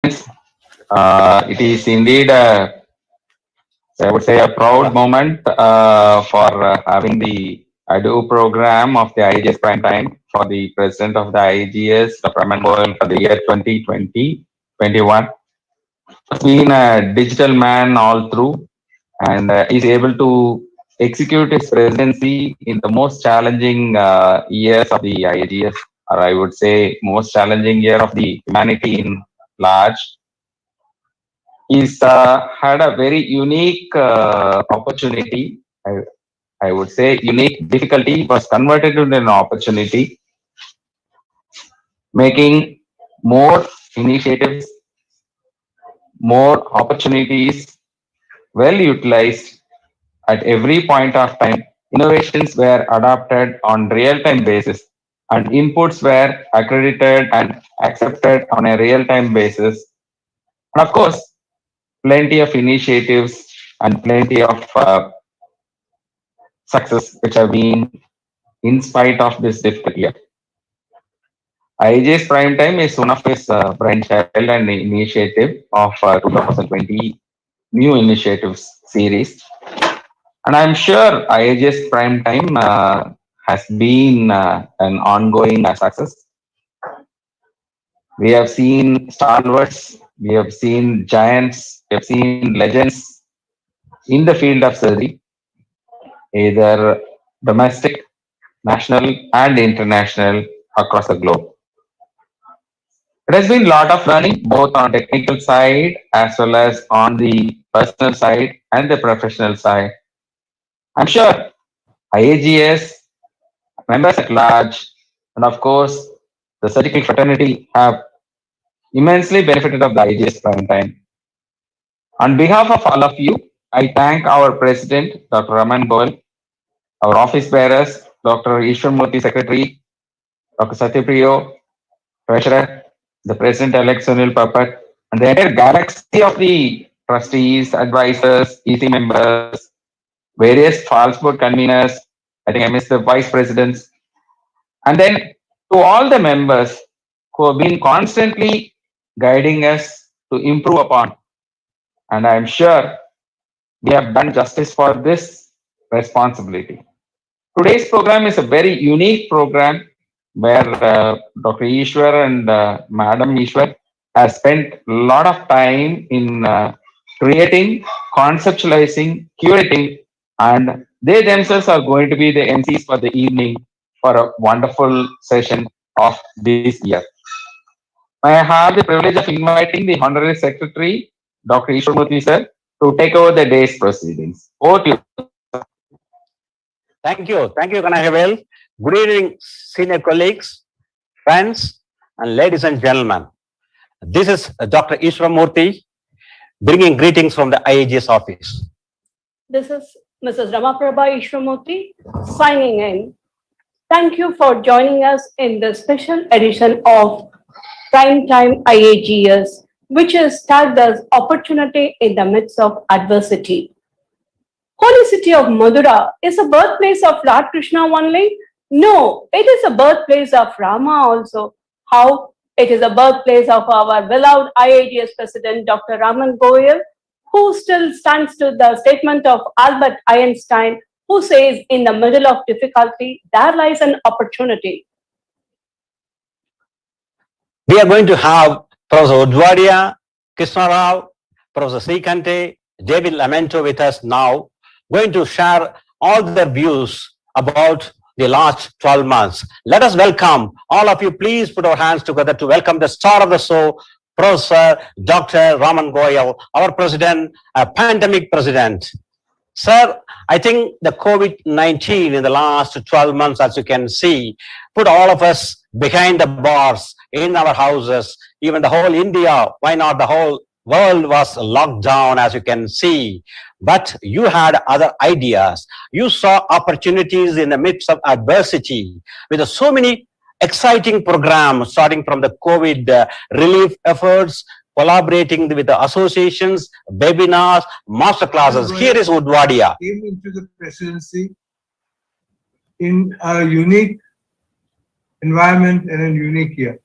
It is indeed I would say a proud moment for having the ADO program of the IAGES Primetime for the president of the IAGES, Dr. Raman Goel, for the year 2020-21. He's been a digital man all through and is able to execute his presidency in the most challenging years of the IAGS, or I would say most challenging year of the humanity in large. He's had a very unique opportunity. I would say unique difficulty was converted into an opportunity, making more initiatives, more opportunities well utilized at every point of time. Innovations were adopted on real-time basis and inputs were accredited and accepted on a real-time basis. And of course, plenty of initiatives and plenty of success which have been in spite of this difficult year. IAGES Primetime is one of his brainchild and initiative of 2020 new initiatives series. And I'm sure IAGES Primetime has been an ongoing success. We have seen stalwarts, we have seen giants, we have seen legends in the field of surgery, either domestic, national, and international across the globe. It has been a lot of learning both on technical side as well as on the personal side and the professional side. I'm sure IAGS, members at large, and of course the surgical fraternity have immensely benefited of the IAGS prime time. On behalf of all of you, I thank our president, Dr. Raman Goel, our office bearers, Dr. Ishwarmurthy, Secretary, Dr. Satyapriyo, Treasurer, the President-elect Sunil Papat, and the entire galaxy of the trustees, advisors, EC members, various false board conveners, I think I missed the vice presidents, and then to all the members who have been constantly guiding us to improve upon. And I'm sure we have done justice for this responsibility. Today's program is a very unique program where Dr. Ishwar and Madam Ishwar have spent a lot of time in creating, conceptualizing, curating, and they themselves are going to be the MCs for the evening for a wonderful session of this year. I have the privilege of inviting the Honorary Secretary, Dr. Ishwarmurthy sir, to take over the day's proceedings. Over to you. Thank you, Kanagavel. Good evening, senior colleagues, friends, and ladies and gentlemen. This is Dr. Ishwarmurthy bringing greetings from the IAGES office. This is Mrs. Ramaprabha Ishwarmurthy signing in. Thank you for joining us in the special edition of Primetime IAGES, which is tagged as Opportunity in the Midst of Adversity. Holy city of Madura is the birthplace of Lord Krishna only? No, it is the birthplace of Rama also. How? It is the birthplace of our beloved IAGES President, Dr. Raman Goel, who still stands to the statement of Albert Einstein, who says, in the middle of difficulty, there lies an opportunity. We are going to have Professor Udwadia, Krishna Rao, Professor Shrikhande, David Lomanto with us now, going to share all their views about the last 12 months. Let us welcome all of you. Please put our hands together to welcome the star of the show, Professor Dr. Raman Goel, our president, pandemic president. Sir, I think the COVID-19 in the last 12 months, as you can see, put all of us behind the bars in our houses, even the whole India, why not the whole world was locked down, as you can see. But you had other ideas. You saw opportunities in the midst of adversity with so many exciting programs, starting from the COVID relief efforts, collaborating with the associations, webinars, master classes. Here is Udwadia. Came into the presidency in a unique environment and a unique year.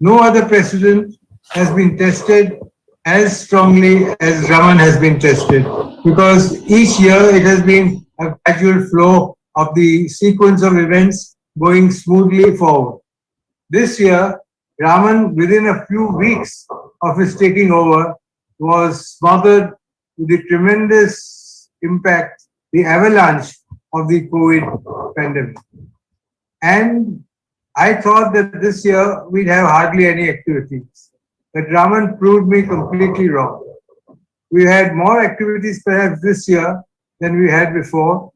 No other president has been tested as strongly as Raman has been tested, because each year it has been a gradual flow of the sequence of events going smoothly forward. This year, Raman, within a few weeks of his taking over, was smothered with the tremendous impact, the avalanche of the COVID pandemic. And I thought that this year we'd have hardly any activities. But Raman proved me completely wrong. We had more activities perhaps this year than we had before,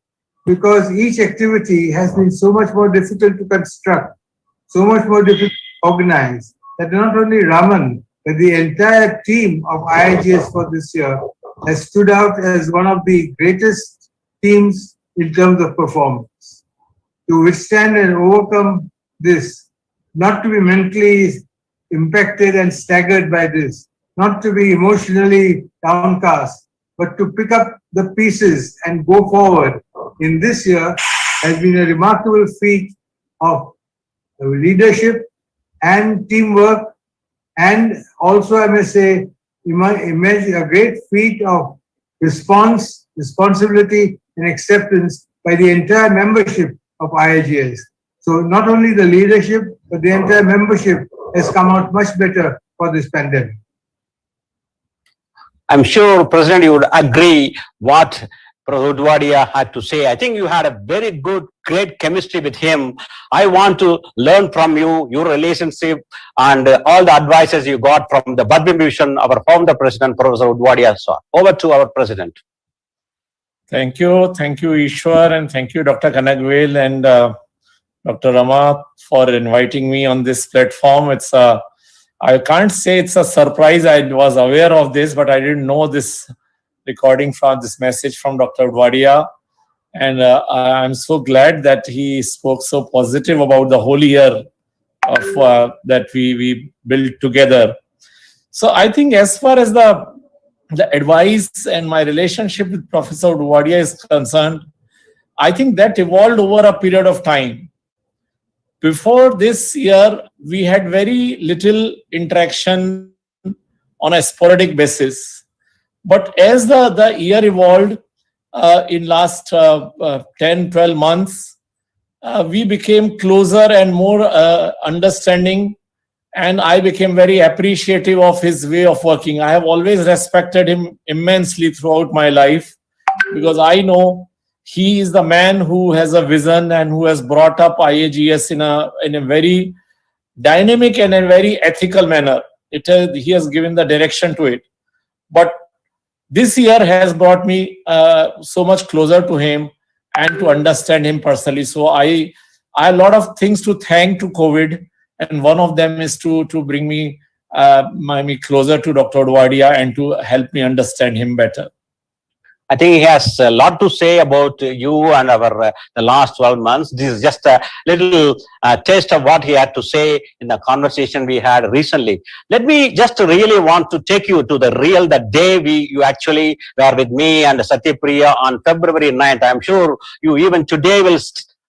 because each activity has been so much more difficult to construct, so much more difficult to organize, that not only Raman, but the entire team of IAGES for this year has stood out as one of the greatest teams in terms of performance. To withstand and overcome this, not to be mentally impacted and staggered by this, not to be emotionally downcast, but to pick up the pieces and go forward in this year has been a remarkable feat of leadership and teamwork, and also, I must say, a great feat of responsibility and acceptance by the entire membership of IAGES. So not only the leadership, but the entire membership has come out much better for this pandemic. I'm sure, President, you would agree what Prof. Udwadia had to say. I think you had a very good, great chemistry with him. I want to learn from you, your relationship, and all the advices you got from the Badminton Division, our founder president, Professor Udwadia. So over to our president. Thank you, Ishwar, and thank you, Dr. Kanagvel and Dr. Rama, for inviting me on this platform. It's I can't say it's a surprise. I was aware of this, but I didn't know this recording from this message from Dr. Udwadia. And I'm so glad that he spoke so positive about the whole year of that we built together. So I think as far as the advice and my relationship with Professor Udwadia is concerned, I think that evolved over a period of time. Before this year, we had very little interaction on a sporadic basis. But as the year evolved, in last 10, 12 months, we became closer and more understanding, and I became very appreciative of his way of working. I have always respected him immensely throughout my life, because I know he is the man who has a vision and who has brought up IAGES in a very dynamic and a very ethical manner. He has given the direction to it. But this year has brought me so much closer to him and to understand him personally. So I have a lot of things to thank to COVID, and one of them is to bring me closer to Dr. Udwadia and to help me understand him better. I think he has a lot to say about you and our the last 12 months. This is just a little taste of what he had to say in the conversation we had recently. Let me just really want to take you to the day you actually were with me and Satyapriya on February 9th. I'm sure you even today will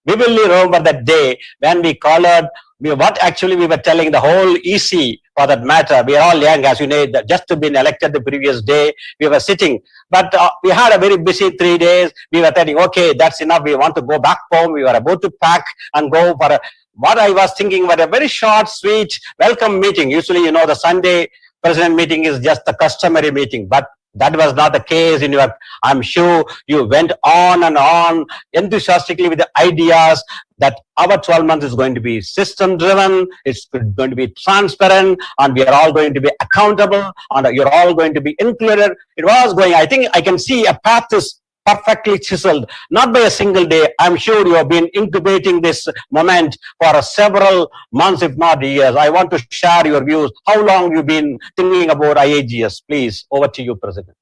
vividly remember that day when we colored. What actually we were telling the whole EC, for that matter. We are all young, as you know, just to been elected the previous day, we were sitting. But we had a very busy 3 days. We were thinking, okay, that's enough. We want to go back home. We were about to pack and go for what I was thinking was a very short, sweet welcome meeting. Usually, you know, the Sunday president meeting is just the customary meeting, but that was not the case in your, I'm sure you went on and on enthusiastically with the ideas that our 12 months is going to be system driven, it's going to be transparent, and we are all going to be accountable, and you're all going to be included. It was going, I think I can see a path is perfectly chiseled, not by a single day. I'm sure you have been incubating this moment for several months, if not years. I want to share your views. How long you've been thinking about IAGES? Please, over to you, President.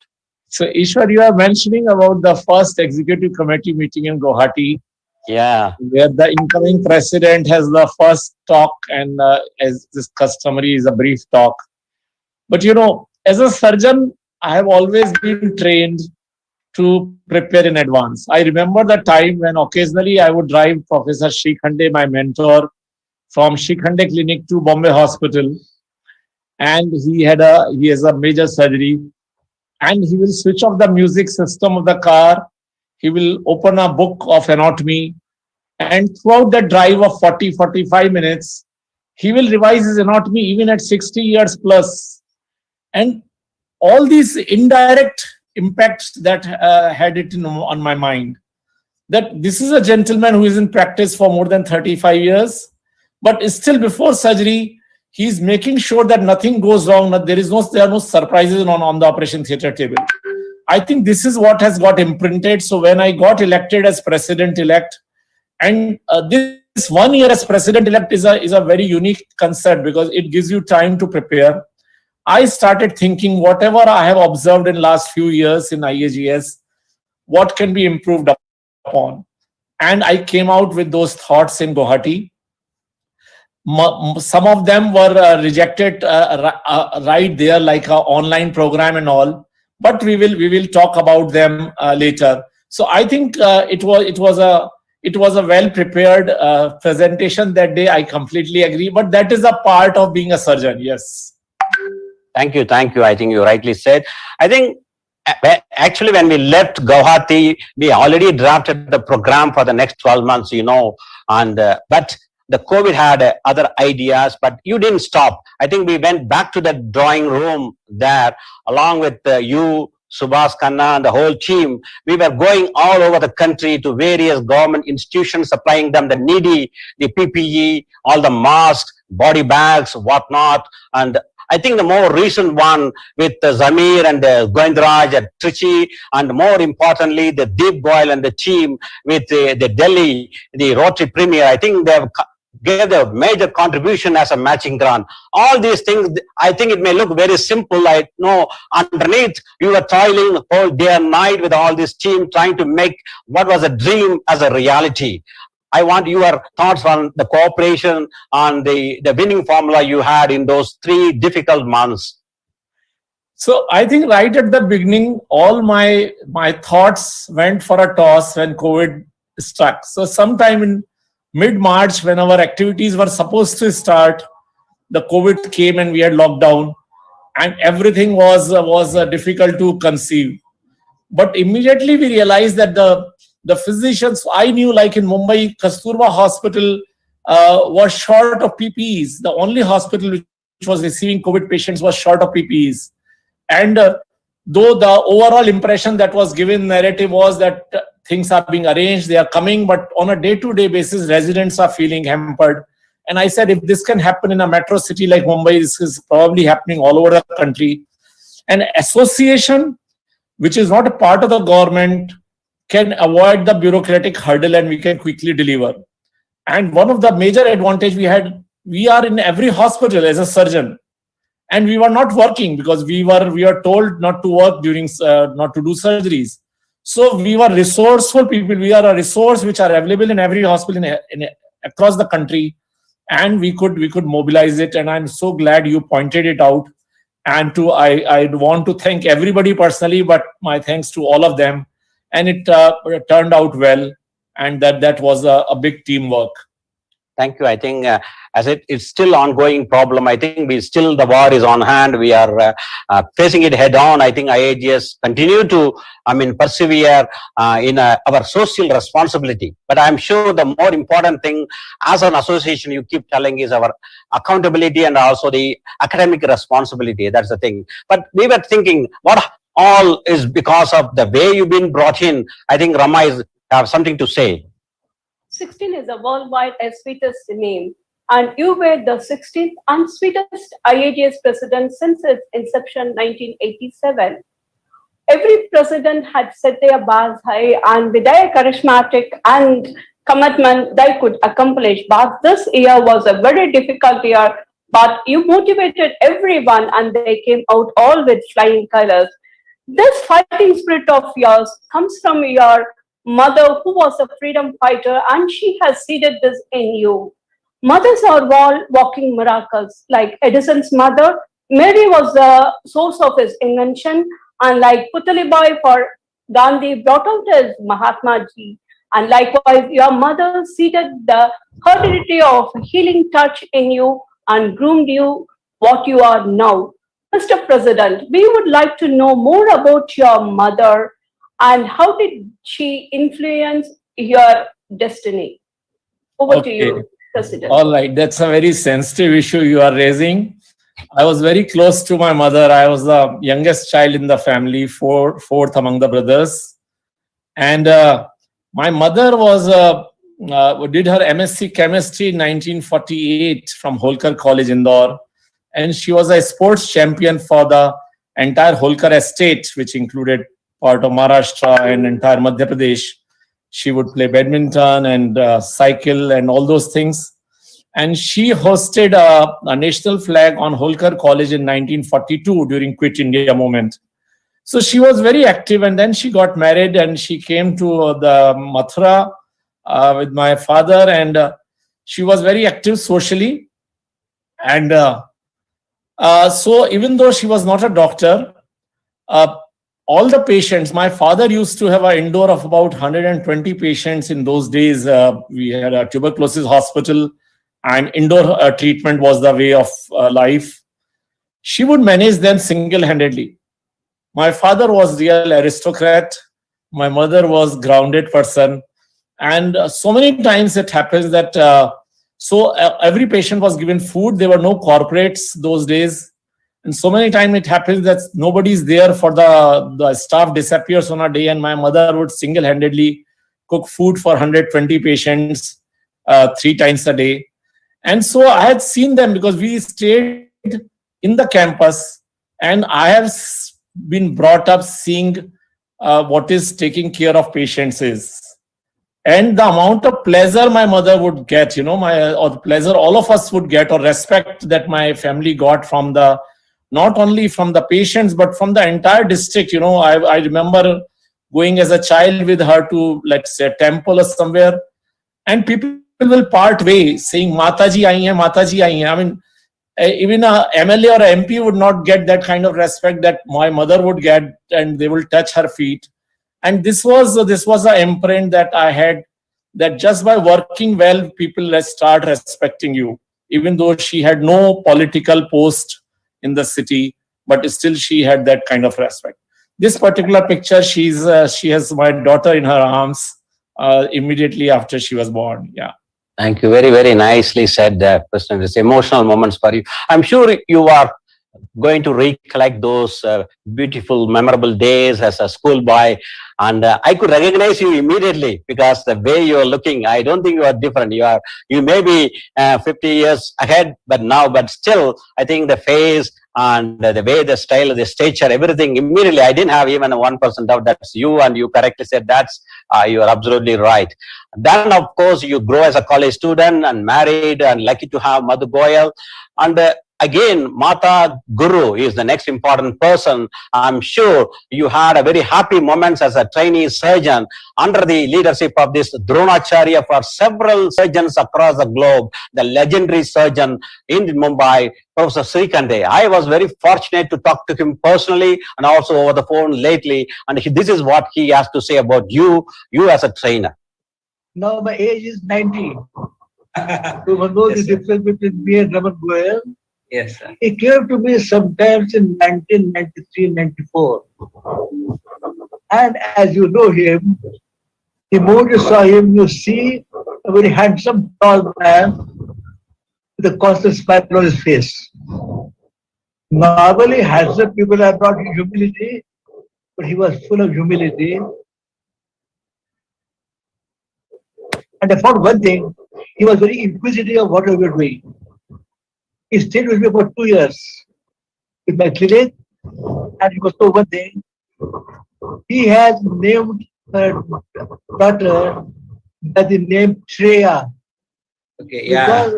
So, Ishwar, you are mentioning about the first executive committee meeting in Guwahati. Yeah. Where the incoming president has the first talk, and as this customary is a brief talk. But, you know, as a surgeon, I have always been trained to prepare in advance. I remember the time when occasionally I would drive Professor Shrikhande, my mentor, from Shrikhande Clinic to Bombay Hospital. and he has a major surgery, and he will switch off the music system of the car. He will open a book of anatomy, and throughout the drive of 40-45 minutes, he will revise his anatomy even at 60 years plus. And all these indirect impacts that had it on my mind, that this is a gentleman who is in practice for more than 35 years, but still before surgery, he's making sure that nothing goes wrong, that there are no surprises on the operation theater table. I think this is what has got imprinted. So when I got elected as president-elect, and this 1 year as president-elect is a very unique concept because it gives you time to prepare. I started thinking whatever I have observed in last few years in IAGS, what can be improved upon. And I came out with those thoughts in Guwahati. Some of them were rejected right there, like an online program and all. But we will talk about them later. So I think it was a well prepared presentation that day. I completely agree. But that is a part of being a surgeon. Yes. Thank you. I think you rightly said. I think actually when we left Guwahati, we already drafted the program for the next 12 months, and but the COVID had other ideas, but you didn't stop. I think we went back to the drawing room there along with you, Subhas Khanna, and the whole team. We were going all over the country to various government institutions, supplying them the needy, the PPE, all the masks, body bags, whatnot. And I think the more recent one with Zamir and Govindraj at Trichy, and more importantly, the Deep Goyal and the team with the Delhi, the Rotary Premier. I think they have gave a major contribution as a matching grant. All these things, I think it may look very simple. I know underneath you were toiling whole day and night with all this team trying to make what was a dream as a reality. I want your thoughts on the cooperation, on the winning formula you had in those 3 difficult months. So I think right at the beginning, all my thoughts went for a toss when COVID struck. So sometime in mid-March, when our activities were supposed to start, the COVID came and we had lockdown, and everything was difficult to conceive. But immediately we realized that the physicians, I knew, like in Mumbai, Kasturba Hospital was short of PPEs. The only hospital which was receiving COVID patients was short of PPEs. And though the overall impression that was given, narrative was that things are being arranged, they are coming, but on a day-to-day basis, residents are feeling hampered. And I said, if this can happen in a metro city like Mumbai, this is probably happening all over the country. An association, which is not a part of the government, can avoid the bureaucratic hurdle and we can quickly deliver. And one of the major advantage we had, we are in every hospital as a surgeon. And we were not working because we were told not to work during, not to do surgeries. So we were resourceful people. We are a resource which are available in every hospital across the country, and we could mobilize it. And I'm so glad you pointed it out. And I want to thank everybody personally, but my thanks to all of them. And it turned out well, and that was a big teamwork. Thank you. I think as it's still ongoing problem. I think the war is on hand. We are facing it head on. I think IAGS continue to, persevere in our social responsibility. But I'm sure the more important thing as an association you keep telling is our accountability and also the academic responsibility. That's the thing. But we were thinking what all is because of the way you've been brought in. I think Rama have something to say. 16 is a worldwide sweetest name, and you were the 16th and sweetest IAGS president since its inception, 1987. Every president had set their bars high, and with their charismatic and commitment, they could accomplish. But this year was a very difficult year, but you motivated everyone, and they came out all with flying colors. This fighting spirit of yours comes from your mother, who was a freedom fighter, and she has seeded this in you. Mothers are all walking miracles. Like Edison's mother, Mary was the source of his invention, and like PUTUBAI for Gandhi brought out his Mahatma Ji. And likewise, your mother seeded the heredity of healing touch in you and groomed you what you are now. Mr. President, we would like to know more about your mother and how did she influence your destiny. Over to Okay. you, President. All right. That's a very sensitive issue you are raising. I was very close to my mother. I was the youngest child in the family, fourth among the brothers. And my mother was did her MSc Chemistry in 1948 from Holkar College, Indore. And she was a sports champion for the entire Holkar estate, which included part of Maharashtra and entire Madhya Pradesh. She would play badminton and cycle and all those things. And she hosted a national flag on Holkar College in 1942 during Quit India movement. So she was very active, and then she got married and she came to the Mathura with my father, and she was very active socially. And so even though she was not a doctor, all the patients, my father used to have an indoor of about 120 patients in those days. We had a tuberculosis hospital, and indoor treatment was the way of life. She would manage them single-handedly. My father was real aristocrat. My mother was grounded person. And so many times it happens that every patient was given food. There were no corporates those days. And so many times it happens that nobody's there for the staff disappears on a day, and my mother would single-handedly cook food for 120 patients 3 times a day. And so I had seen them because we stayed in the campus, and I have been brought up seeing what is taking care of patients is. And the amount of pleasure my mother would get, or the pleasure all of us would get, or respect that my family got from not only from the patients, but from the entire district. I remember going as a child with her to, let's say, a temple or somewhere, and people will part way saying, Mataji aayi hai, Mataji aayi hai. I mean, even a MLA or a MP would not get that kind of respect that my mother would get, and they will touch her feet. And this was an imprint that I had, that just by working well, people start respecting you, even though she had no political post in the city, but still she had that kind of respect. This particular picture, she has my daughter in her arms immediately after she was born. Yeah. Thank you. Very, very nicely said, President. It's emotional moments for you. I'm sure you are going to recollect those beautiful, memorable days as a schoolboy. And I could recognize you immediately because the way you're looking, I don't think you are different. You may be 50 years ahead, but still, I think the face and the way, the style, the stature, everything, immediately, I didn't have even a 1% doubt that's you, and you correctly said you are absolutely right. Then, of course, you grow as a college student and married and lucky to have Madhu Goyal. And again, Mata Guru is the next important person. I'm sure you had a very happy moments as a trainee surgeon under the leadership of this Dronacharya for several surgeons across the globe, the legendary surgeon in Mumbai, Professor Shrikhande. I was very fortunate to talk to him personally and also over the phone lately. And this is what he has to say about you as a trainer. Now my age is 90. So one knows the difference between me and Raman Goyal. Yes, sir. He came to me sometimes in 1993-94. And as you know him, the moment you saw him, you see a very handsome, tall man with a constant smile on his face. Normally, handsome people are not in humility, but he was full of humility. And I found one thing, he was very inquisitive of what we were doing. He stayed with me for 2 years with my clinic, and he was told one thing. He has named her daughter by the name Shreya. Okay, yeah.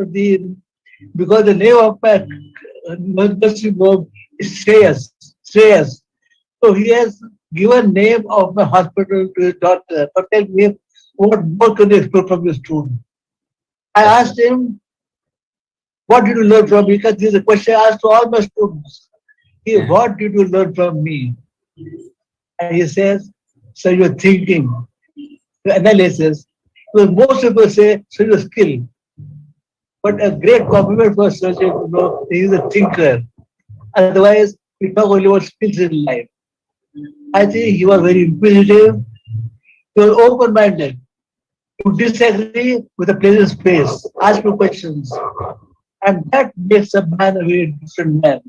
Because the name of my nursing home is Shreyas. Shreyas. So he has given name of my hospital to his daughter. But tell me, what more can they expect from your student? I asked him, what did you learn from me? Because this is a question I asked to all my students. What did you learn from me? And he says, so your thinking, your analysis. Because most people say, so your skill. But a great compliment for a surgeon to know he is a thinker. Otherwise, we talk only about skills in life. I think he was very inquisitive, he was open-minded. You disagree with a pleasant space, ask me questions, and that makes a man a very different man.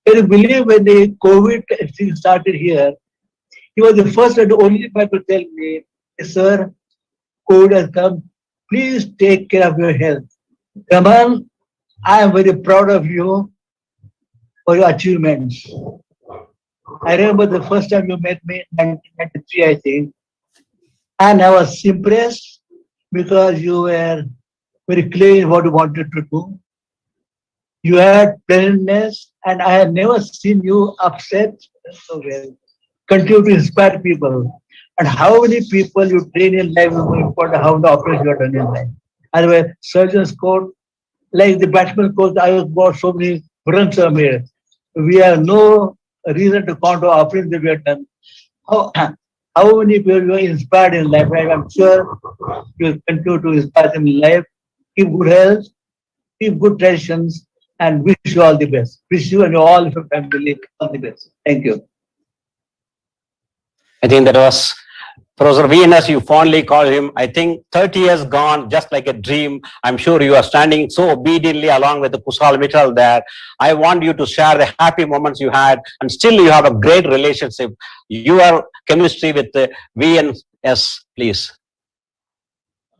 Can you believe when the COVID thing started here, he was the first and the only man to tell me, sir, COVID has come, please take care of your health. Raman, I am very proud of you for your achievements. I remember the first time you met me in 1993, I think, and I was impressed because you were very clear in what you wanted to do. You had pleasantness, and I had never seen you upset so well. Continue to inspire people. And how many people you train in life is more important how the operation you are done in life. Otherwise, surgeons code, like the batsman coach, I have got so many runs from here. We have no reason to count our operations that we have done. How many people you are inspired in life? Right? I'm sure you will continue to inspire them in life. Keep good health, keep good traditions, and wish you all the best. Wish you and all your family all the best. Thank you. I think that was Professor Venus, you fondly call him. I think 30 years gone, just like a dream. I'm sure you are standing so obediently along with the Kushal Mittal there. I want you to share the happy moments you had, and still you have a great relationship. Your chemistry with the VNS, please.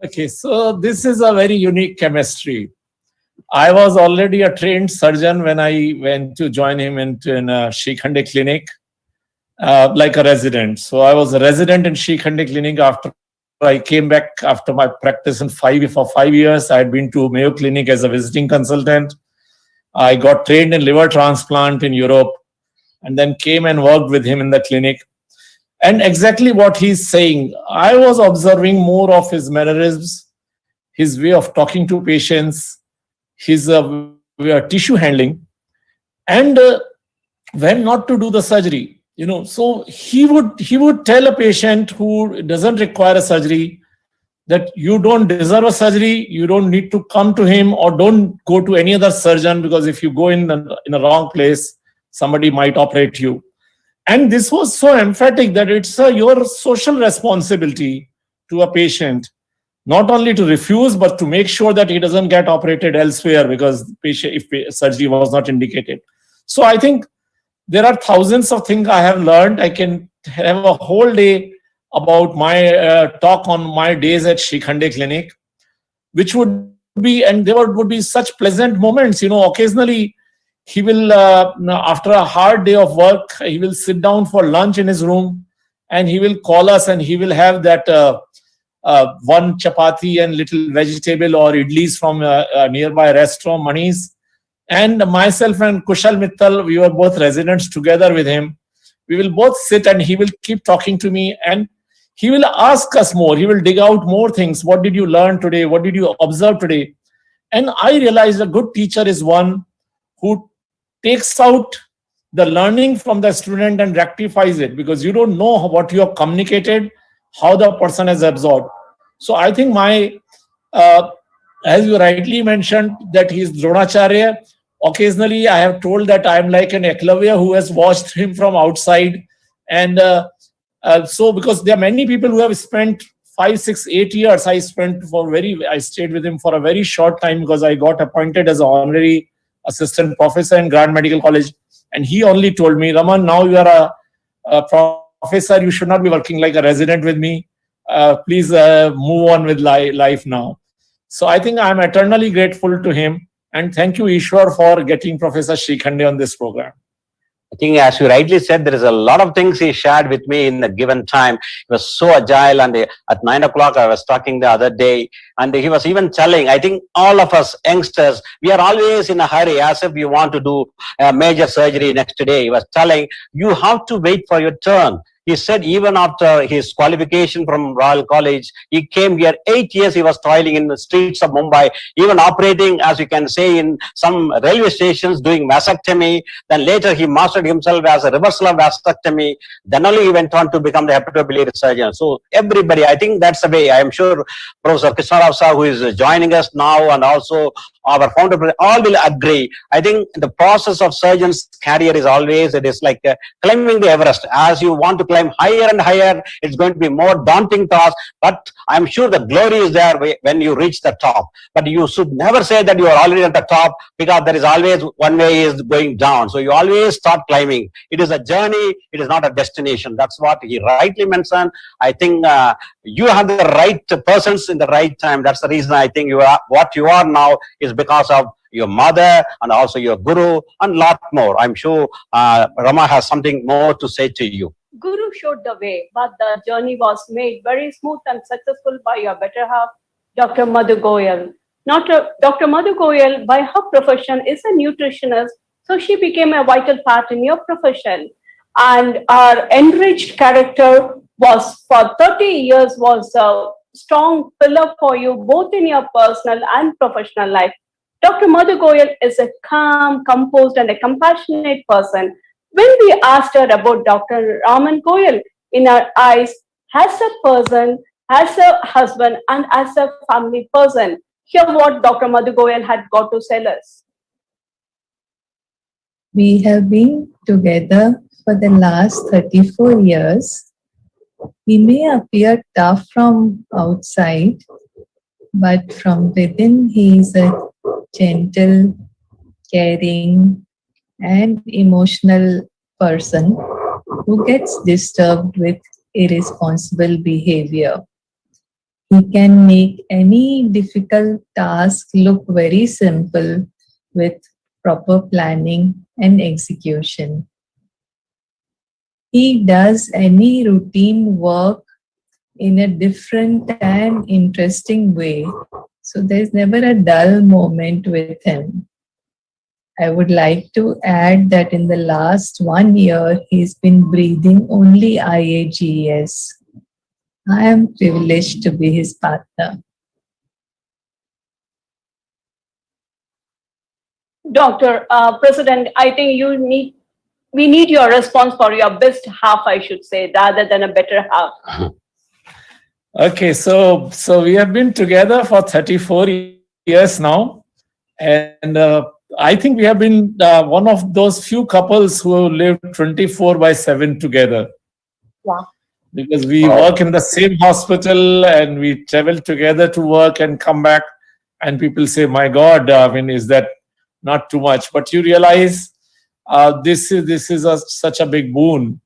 Okay, so this is a very unique chemistry. I was already a trained surgeon when I went to join him in Shrikhande clinic, like a resident. So I was a resident in Shrikhande clinic after I came back after my practice for 5 years. I had been to Mayo Clinic as a visiting consultant. I got trained in liver transplant in Europe and then came and worked with him in the clinic. And exactly what he's saying, I was observing more of his mannerisms, his way of talking to patients, his tissue handling, and when not to do the surgery. So he would tell a patient who doesn't require a surgery that you don't deserve a surgery, you don't need to come to him, or don't go to any other surgeon, because if you go in a wrong place, somebody might operate you. And this was so emphatic that it's your social responsibility to a patient, not only to refuse, but to make sure that he doesn't get operated elsewhere because if surgery was not indicated. So I think there are thousands of things I have learned. I can have a whole day about my talk on my days at Shrikhande Clinic, which would be, and there would be such pleasant moments. Occasionally he will, after a hard day of work, he will sit down for lunch in his room and he will call us and he will have that one chapati and little vegetable or idlis from a nearby restaurant, Mani's. And myself and Kushal Mittal, we were both residents together with him. We will both sit and he will keep talking to me and he will ask us more. He will dig out more things. What did you learn today? What did you observe today? And I realized a good teacher is one who takes out the learning from the student and rectifies it, because you don't know what you have communicated, how the person has absorbed. So I think as you rightly mentioned, that he is Dronacharya. Occasionally, I have told that I am like an Eklavya who has watched him from outside. And so, because there are many people who have spent 5, 6, 8 years, I stayed with him for a very short time because I got appointed as an honorary assistant professor in Grand Medical College. And he only told me, Raman, now you are a professor, you should not be working like a resident with me. Please move on with life now. So I think I'm eternally grateful to him. And thank you, Ishwar, for getting Professor Shrikhande on this program. I think, as you rightly said, there is a lot of things he shared with me in a given time. He was so agile, and at 9 o'clock, I was talking the other day, and he was even telling, I think all of us youngsters, we are always in a hurry, as if you want to do a major surgery next day. He was telling, you have to wait for your turn. He said even after his qualification from Royal College, he came here 8 years. He was toiling in the streets of Mumbai, even operating, as you can say, in some railway stations, doing vasectomy. Then later he mastered himself as a reversal of vasectomy. Then only he went on to become the hepatobiliary surgeon. So everybody, I think that's the way. I am sure Professor Krishnarao sir, who is joining us now, and also our founder, all will agree. I think the process of surgeon's career is always, it is like climbing the Everest. As you want to climb higher and higher, it's going to be more daunting task, but I'm sure the glory is there when you reach the top. But you should never say that you are already at the top, because there is always one way is going down. So you always start climbing. It is a journey, it is not a destination. That's what he rightly mentioned. I think you have the right persons in the right time. That's the reason I think you are what you are now is because of your mother and also your guru and lot more. I'm sure Rama has something more to say to you. Guru showed the way, but the journey was made very smooth and successful by your better half, Dr. Madhu Goyal. Dr. Madhu Goyal, by her profession, is a nutritionist, so she became a vital part in your profession. And our enriched character was, for 30 years, was a strong pillar for you, both in your personal and professional life. Dr. Madhu Goyal is a calm, composed, and a compassionate person. When we asked her about Dr. Raman Goyal, in our eyes, as a person, as a husband, and as a family person, hear what Dr. Madhu Goyal had got to tell us. We have been together for the last 34 years. He may appear tough from outside, but from within he is a gentle, caring, and emotional person who gets disturbed with irresponsible behavior. He can make any difficult task look very simple with proper planning and execution. He does any routine work in a different and interesting way, so there's never a dull moment with him. I would like to add that in the last 1 year, he's been breathing only IAGES. I am privileged to be his partner. Dr. President, I think we need your response for your best half, I should say, rather than a better half. Okay, so we have been together for 34 years now, and I think we have been one of those few couples who lived 24/7 together. Wow. Because we work in the same hospital and we travel together to work and come back, and people say, "My God, I mean, is that not too much?" But you realize this is such a big boon.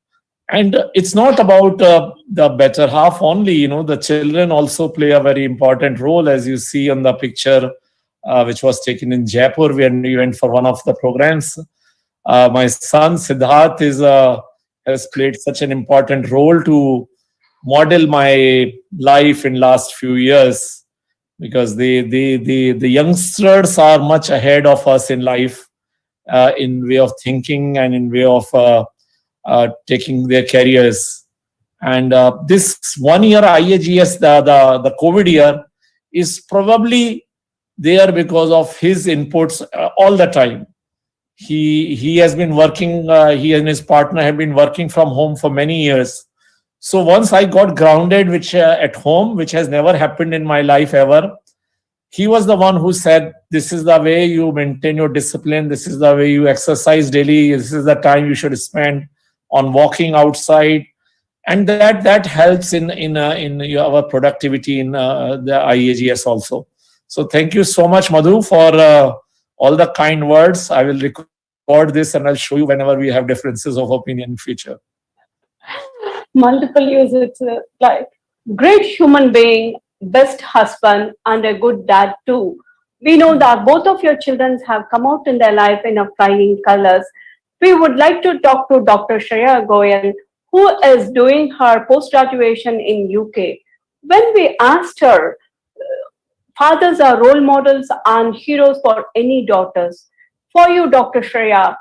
And it's not about the better half only. You know, the children also play a very important role, as you see on the picture, which was taken in Jaipur when we went for one of the programs. My son Siddharth has played such an important role to model my life in last few years, because the youngsters are much ahead of us in life, in way of thinking and in way of taking their careers. And this 1 year IAGES, the COVID year, is probably there because of his inputs all the time. He has been working, he and his partner have been working from home for many years. So once I got grounded, which at home, which has never happened in my life ever, he was the one who said, "This is the way you maintain your discipline. This is the way you exercise daily. This is the time you should spend on walking outside." And that helps in our productivity in the IAGES also. So thank you so much, Madhu, for all the kind words. I will record this and I'll show you whenever we have differences of opinion in future. Multiple use. It's like great human being, best husband, and a good dad too. We know that both of your children have come out in their life in a flying colors. We would like to talk to Dr. Shreya Goyal, who is doing her post-graduation in UK. When we asked her, fathers are role models and heroes for any daughters. For you, Dr. Shreya,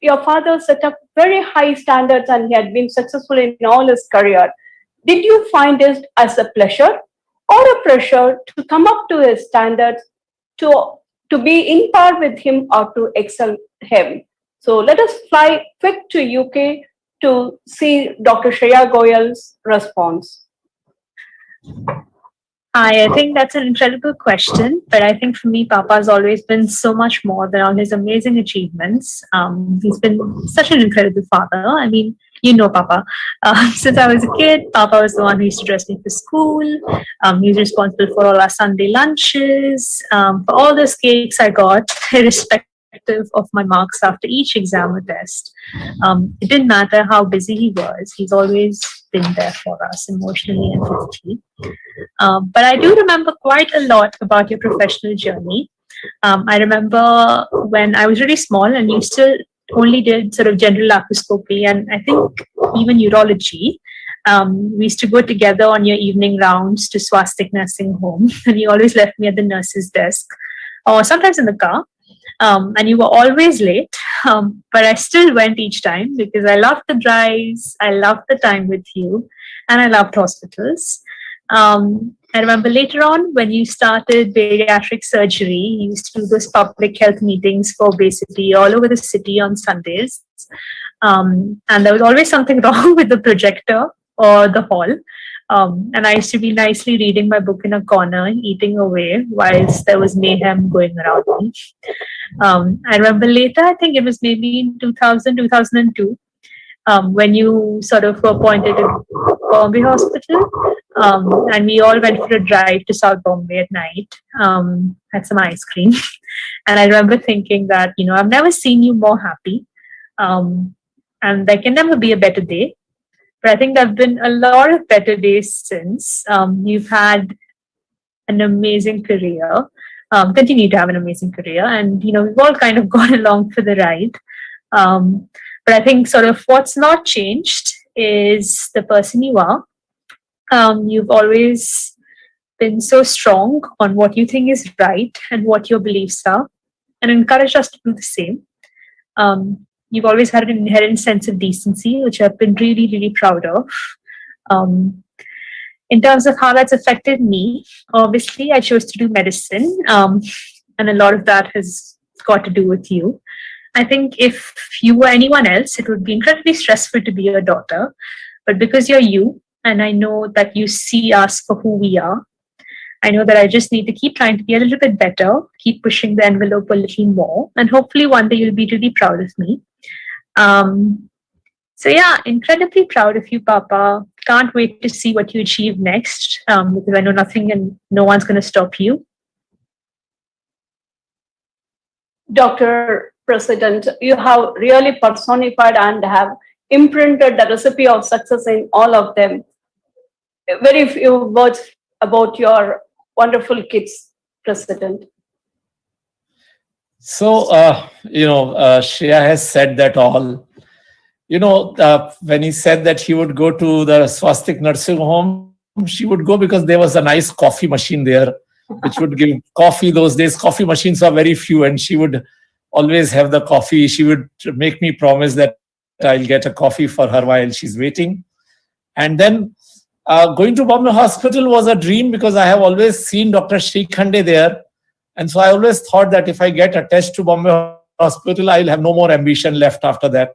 your father set up very high standards and he had been successful in all his career. Did you find it as a pleasure or a pressure to come up to his standards, to be in par with him or to excel him? So let us fly quick to UK to see Dr. Shreya Goyal's response. I think that's an incredible question, but I think for me, Papa has always been so much more than all his amazing achievements. He's been such an incredible father. I mean, you know, Papa. Since I was a kid, Papa was the one who used to dress me for school. He was responsible for all our Sunday lunches, for all those cakes I got, irrespective of my marks after each exam or test. It didn't matter how busy he was. He's always been there for us emotionally and physically. But I do remember quite a lot about your professional journey. I remember when I was really small and you still only did sort of general laparoscopy and I think even urology. We used to go together on your evening rounds to swastik nursing home, and you always left me at the nurse's desk or sometimes in the car. And you were always late, but I still went each time because I loved the drives, I loved the time with you, and I loved hospitals. I remember later on when you started bariatric surgery, you used to do those public health meetings for obesity all over the city on Sundays. And there was always something wrong with the projector or the hall. And I used to be nicely reading my book in a corner, eating away whilst there was mayhem going around me. I remember later, I think it was maybe in 2000, 2002, when you sort of were appointed at Bombay Hospital, and we all went for a drive to South Bombay at night, had some ice cream. And I remember thinking that, you know, I've never seen you more happy, and there can never be a better day. But I think there have been a lot of better days since. You've had an amazing career, continue to have an amazing career, and you know we've all kind of gone along for the ride. But I think sort of what's not changed is the person you are. You've always been so strong on what you think is right and what your beliefs are, and encouraged us to do the same. You've always had an inherent sense of decency, which I've been really, really proud of. In terms of how that's affected me, obviously, I chose to do medicine, and a lot of that has got to do with you. I think if you were anyone else, it would be incredibly stressful to be your daughter. But because you're you, and I know that you see us for who we are, I know that I just need to keep trying to be a little bit better, keep pushing the envelope a little more, and hopefully one day you'll be really proud of me. So yeah, incredibly proud of you, Papa. Can't wait to see what you achieve next, because I know nothing and no one's going to stop you. Dr. President, you have really personified and have imprinted the recipe of success in all of them. Very few words about your wonderful kids, President. So, Shreya has said that all. When he said that he would go to the swastik nursing home, she would go because there was a nice coffee machine there, which would give coffee. Those days, coffee machines are very few, and she would always have the coffee. She would make me promise that I'll get a coffee for her while she's waiting. And then going to Bombay Hospital was a dream because I have always seen Dr. Shrikhande there. And so I always thought that if I get attached to Bombay Hospital, I'll have no more ambition left after that.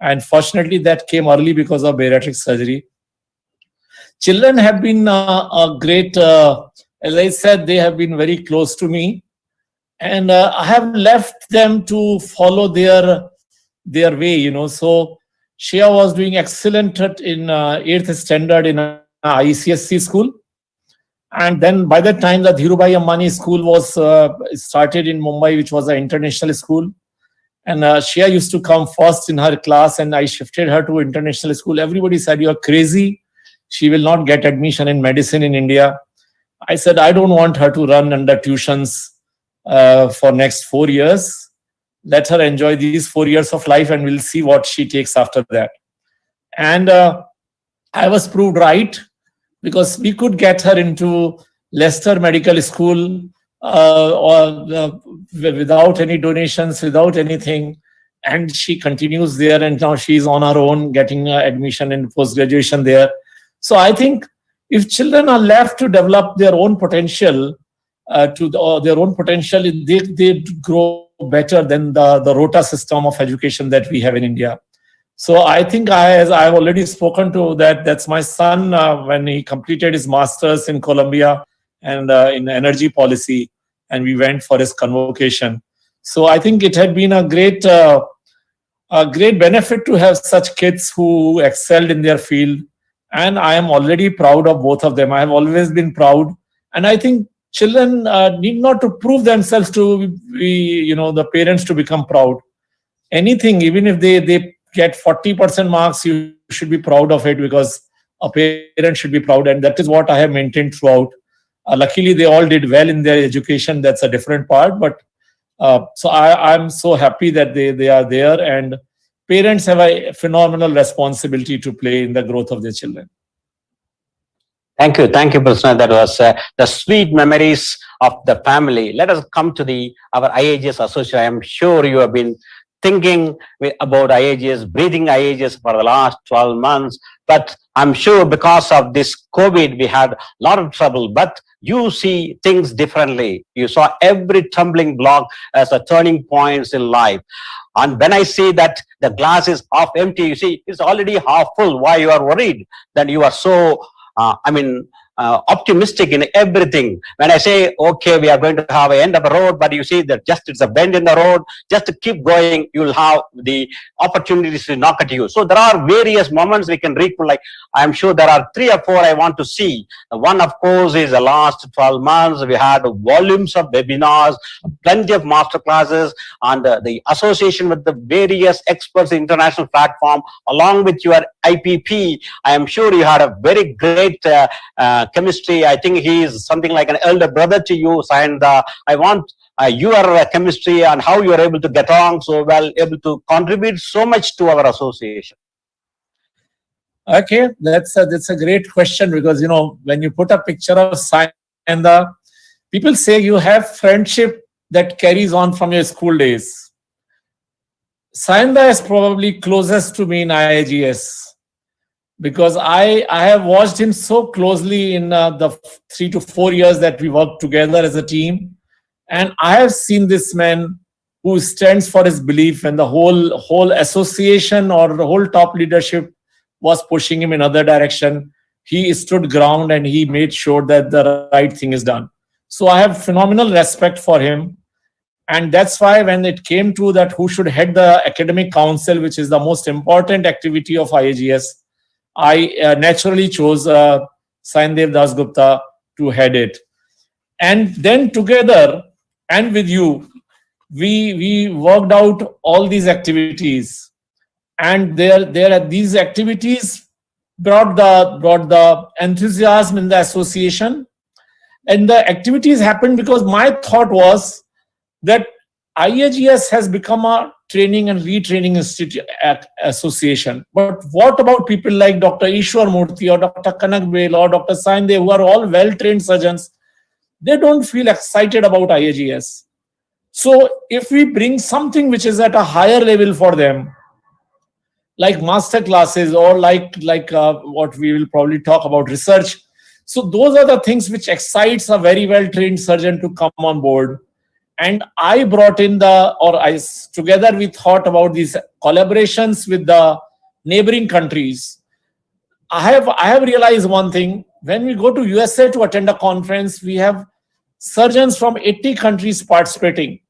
And fortunately, that came early because of bariatric surgery. Children have been a great, as I said, they have been very close to me. And I have left them to follow their way, So Shreya was doing excellent in 8th standard in ICSC school. And then by the time the PUTUBAI Ambani school was started in Mumbai, which was an international school, and Shreya used to come first in her class, and I shifted her to international school. Everybody said, "You're crazy. She will not get admission in medicine in India." I said, "I don't want her to run under tuitions for next 4 years. Let her enjoy these 4 years of life, and we'll see what she takes after that." And I was proved right, because we could get her into Leicester Medical School without any donations, without anything. and she continues there, and now she's on her own getting admission in post-graduation there. So I think if children are left to develop their own potential, they grow better than the rota system of education that we have in India. So I think as I've already spoken to that's my son when he completed his master's in Columbia and in energy policy, and we went for his convocation. So I think it had been a great benefit to have such kids who excelled in their field. And I am already proud of both of them. I have always been proud. And I think children need not to prove themselves to the parents to become proud. Anything, even if they get 40% marks, you should be proud of it, because a parent should be proud. And that is what I have maintained throughout. Luckily, they all did well in their education. That's a different part. But so I'm so happy that they are there, and parents have a phenomenal responsibility to play in the growth of their children. Thank you, Prasna. That was the sweet memories of the family. Let us come to our IAGES associate. I am sure you have been thinking about IAGES, breathing IAGES for the last 12 months. But I'm sure because of this COVID, we had a lot of trouble. But you see things differently. You saw every tumbling block as a turning points in life. And when I see that the glass is half empty, you see it's already half full. Why you are worried? Then you are so, optimistic in everything. When I say, okay, we are going to have an end of a road, but you see that it's a bend in the road, just to keep going, you'll have the opportunities to knock at you. So there are various moments we can recall. Like I'm sure there are 3 or 4 I want to see. One, of course, is the last 12 months. We had volumes of webinars, plenty of master classes, and the association with the various experts in international platform, along with your IPP. I am sure you had a very great chemistry. I think he is something like an elder brother to you, and I want your chemistry and how you are able to get on so well, able to contribute so much to our association. Okay, that's a great question, because when you put a picture of Sai and people say you have friendship that carries on from your school days. Sainda is probably closest to me in IAGS, because I have watched him so closely in the 3 to 4 years that we worked together as a team. And I have seen this man who stands for his belief, and the whole association or the whole top leadership was pushing him in other direction. He stood ground and he made sure that the right thing is done. So I have phenomenal respect for him. And that's why when it came to that who should head the academic council, which is the most important activity of IAGS, I naturally chose Saindev Dasgupta to head it. And then together and with you, we worked out all these activities. And these activities brought the enthusiasm in the association. And the activities happened because my thought was that IAGS has become a training and retraining association. But what about people like Dr. Ishwar Murthy or Dr. Kanakvel or Dr. Saindev, who are all well-trained surgeons? They don't feel excited about IAGS. So if we bring something which is at a higher level for them, like master classes or like what we will probably talk about, research. So those are the things which excites a very well-trained surgeon to come on board. And I brought in together we thought about these collaborations with the neighboring countries. I have realized one thing. When we go to USA to attend a conference, we have surgeons from 80 countries participating.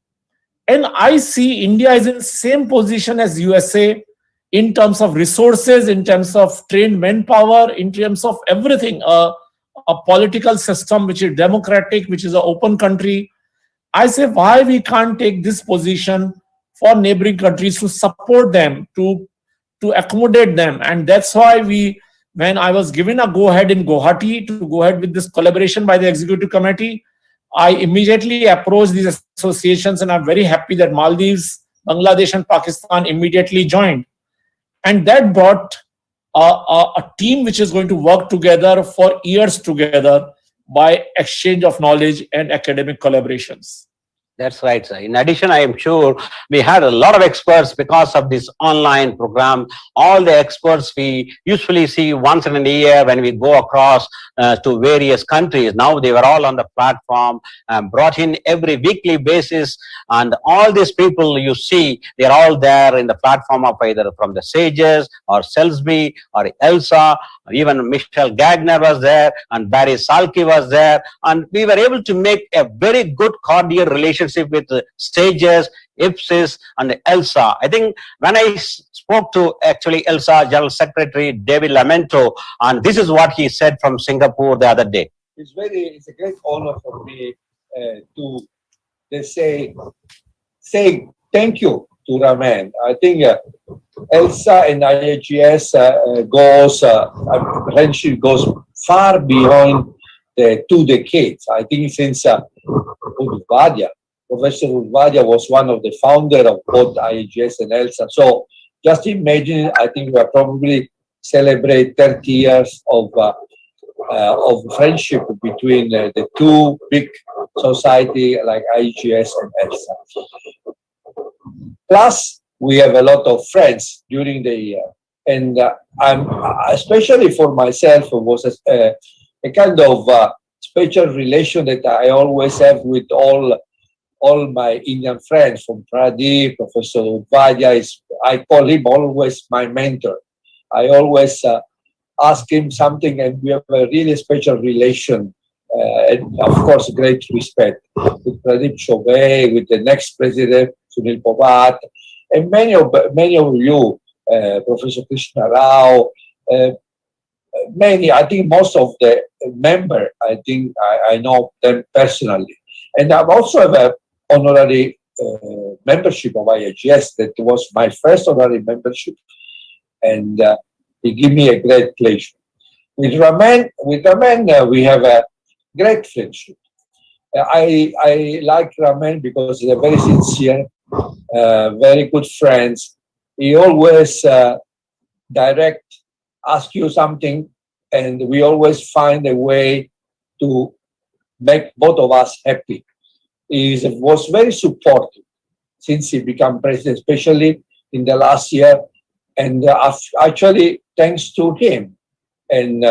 And I see India is in the same position as USA in terms of resources, in terms of trained manpower, in terms of everything, a political system which is democratic, which is an open country. I say, why we can't take this position for neighboring countries to support them, to accommodate them? And that's why when I was given a go-ahead in Guwahati to go ahead with this collaboration by the executive committee, I immediately approached these associations, and I'm very happy that Maldives, Bangladesh, and Pakistan immediately joined. And that brought a team which is going to work together for years together by exchange of knowledge and academic collaborations. That's right, sir. In addition, I am sure we had a lot of experts because of this online program. All the experts we usually see once in a year when we go across to various countries. Now they were all on the platform, brought in every weekly basis. And all these people you see, they're all there in the platform of either from the Sages or Selsby or Elsa, or even Michelle Gagner was there and Barry Salke was there. And we were able to make a very good cordial relationship with Sages, IPSIS and Elsa. I think when I spoke to actually Elsa General Secretary David Lomanto, and this is what he said from Singapore the other day. It's a great honor for me to say thank you to Raman. I think Elsa and IAGES friendship goes far beyond the 2 decades. I think since Udwadia, Professor Udwadia was one of the founders of both IAGES and Elsa. So just imagine, I think we are probably celebrate 30 years of friendship between the two big society like IAGES and Elsa. Plus, we have a lot of friends during the year. And I'm, especially for myself, it was a kind of special relation that I always have with all my Indian friends, from Pradeep, Professor Udwadia. I call him always my mentor. I always ask him something, and we have a really special relation. And of course, great respect with Pradeep Chaubey, with the next president, Sunil Povat, and many of you, Professor Krishna Rao, many, I think most of the members, I think I know them personally. And I also have an honorary membership of IAGES. That was my first honorary membership. And he gave me a great pleasure. With Raman, we have a great friendship. I like Raman because he's a very sincere, very good friends. He always ask you something, and we always find a way to make both of us happy. He was very supportive since he became president, especially in the last year. And actually, thanks to him and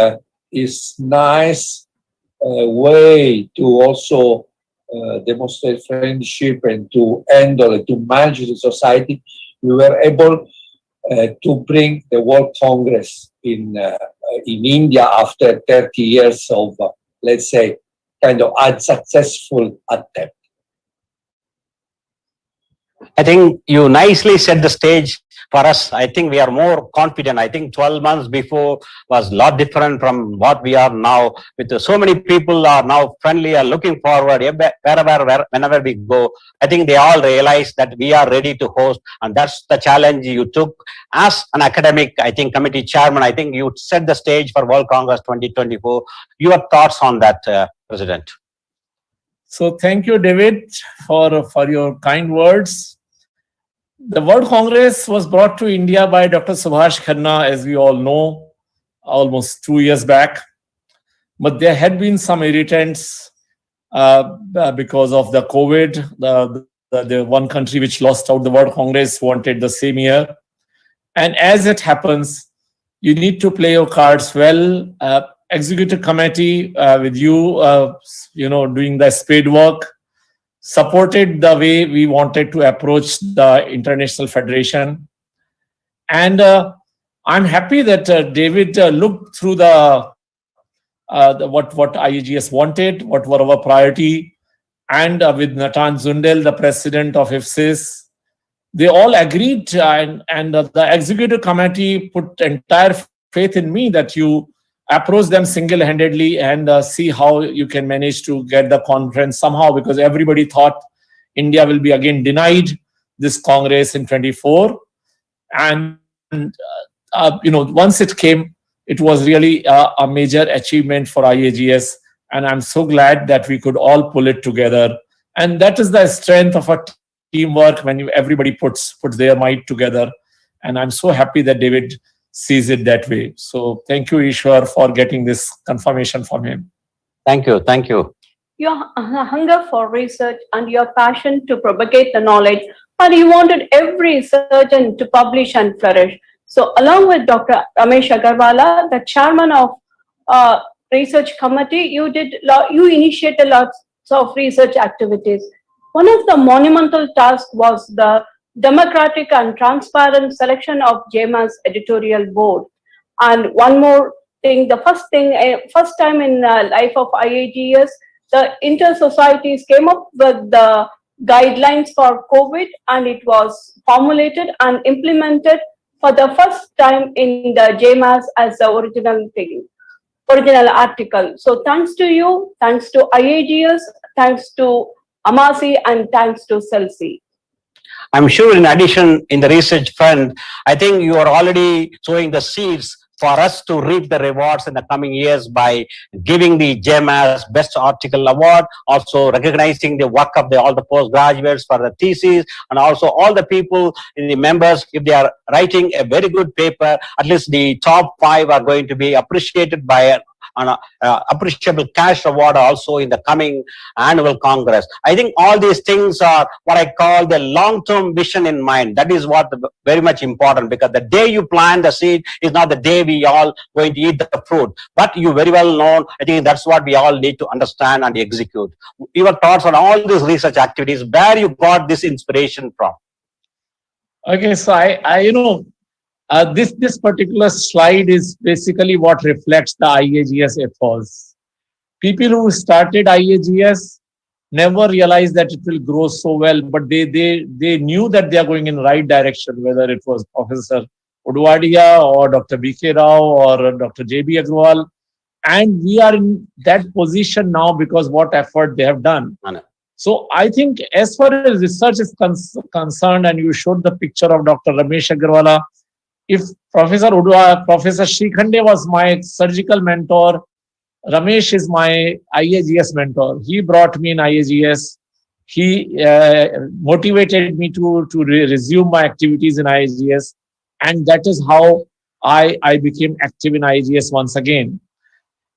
his nice way to also demonstrate friendship and to handle and to manage the society, we were able to bring the World Congress in India after 30 years of, let's say, kind of unsuccessful attempt. I think you nicely set the stage for us. I think we are more confident. I think 12 months before was a lot different from what we are now. With so many people are now friendly, are looking forward whenever we go. I think they all realize that we are ready to host, and that's the challenge you took as an academic, I think, committee chairman. I think you set the stage for World Congress 2024. Your thoughts on that, President? So thank you, David, for your kind words. The World Congress was brought to India by Dr. Subhash Khanna, as we all know, almost 2 years back. But there had been some irritants because of the COVID. The one country which lost out the World Congress wanted the same year. And as it happens, you need to play your cards well. Executive committee with you, doing the spade work, supported the way we wanted to approach the International Federation. And I'm happy that David looked through what IAGES wanted, what were our priority, and with Natan Zundel, the president of IPSIS, they all agreed, and the executive committee put entire faith in me that you approach them single-handedly and see how you can manage to get the conference somehow, because everybody thought India will be again denied this Congress in 24. And, once it came, it was really a major achievement for IAGES. And I'm so glad that we could all pull it together. And that is the strength of a teamwork when everybody puts their might together. And I'm so happy that David sees it that way. So thank you, Ishwar, for getting this confirmation from him. Thank you. Thank you. your hunger for research and your passion to propagate the knowledge, and you wanted every surgeon to publish and flourish. So along with Dr. Ramesh Agarwala, the chairman of research committee, you initiated lots of research activities. One of the monumental tasks was the democratic and transparent selection of JMA's editorial board. And one more thing, first time in life of IAGES, the inter-societies came up with the guidelines for COVID, and it was formulated and implemented for the first time in the JMAS as the original article. So thanks to you, thanks to IAGES, thanks to Amasi, and thanks to Celsi. I'm sure in addition, in the research fund, I think you are already sowing the seeds for us to reap the rewards in the coming years by giving the GEMAS Best Article Award, also recognizing the work of all the postgraduates for the thesis, and also all the people in the members, if they are writing a very good paper, at least the top 5 are going to be appreciated by an appreciable cash award also in the coming annual Congress. I think all these things are what I call the long-term vision in mind. That is what very much important, because the day you plant the seed is not the day we all going to eat the fruit. But you very well know, I think that's what we all need to understand and execute. Your thoughts on all these research activities, where you got this inspiration from? Okay, so this particular slide is basically what reflects the IAGS efforts. People who started IAGS never realized that it will grow so well, but they knew that they are going in the right direction, whether it was Professor Udwadia or Dr. B.K. Rao or Dr. J.B. Agrawal. And we are in that position now because what effort they have done. So I think as far as research is concerned, and you showed the picture of Dr. Ramesh Agarwala, if Professor Shrikhande was my surgical mentor, Ramesh is my IAGS mentor. He brought me in IAGS. He motivated me to resume my activities in IAGS. And that is how I became active in IAGS once again.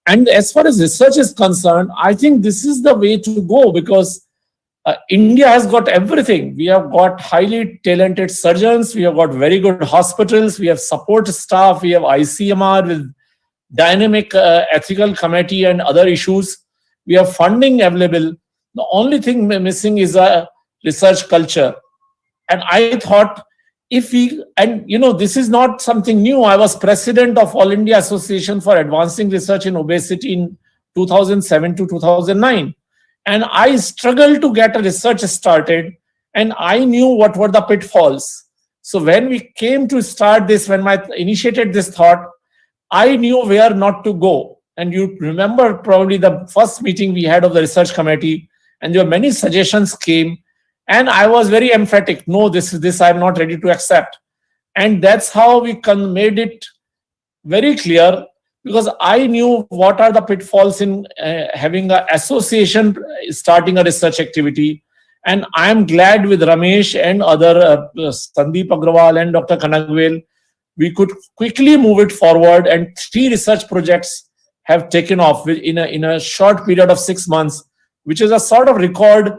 And as far as research is concerned, I think this is the way to go, because India has got everything. We have got highly talented surgeons. We have got very good hospitals. We have support staff. We have ICMR with dynamic ethical committee and other issues. We have funding available. The only thing missing is a research culture. And I thought this is not something new. I was president of All India Association for Advancing Research in Obesity in 2007 to 2009. And I struggled to get a research started, and I knew what were the pitfalls. So when we came to start this, when I initiated this thought, I knew where not to go. And you remember probably the first meeting we had of the research committee, and there were many suggestions came, and I was very emphatic. No, this I'm not ready to accept. And that's how we made it very clear, because I knew what are the pitfalls in having an association starting a research activity. And I'm glad with Ramesh and other Sandeep Agrawal and Dr. Kanagvel, we could quickly move it forward, and 3 research projects have taken off in a short period of 6 months, which is a sort of record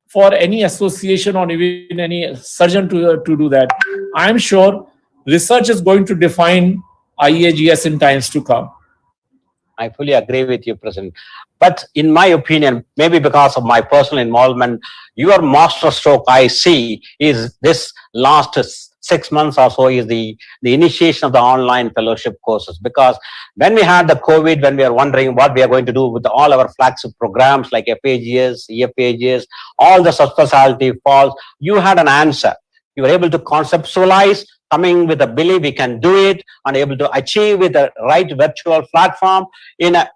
for any association or even any surgeon to do that. I'm sure research is going to define IAGS in times to come. I fully agree with you, President. But in my opinion, maybe because of my personal involvement, your master stroke I see is this last 6 months or so is the initiation of the online fellowship courses. Because when we had the COVID, when we are wondering what we are going to do with all our flagship programs like FAGS, EFAGS, all the subspecialty falls, you had an answer. You were able to conceptualize, coming with a belief we can do it, and able to achieve with the right virtual platform in a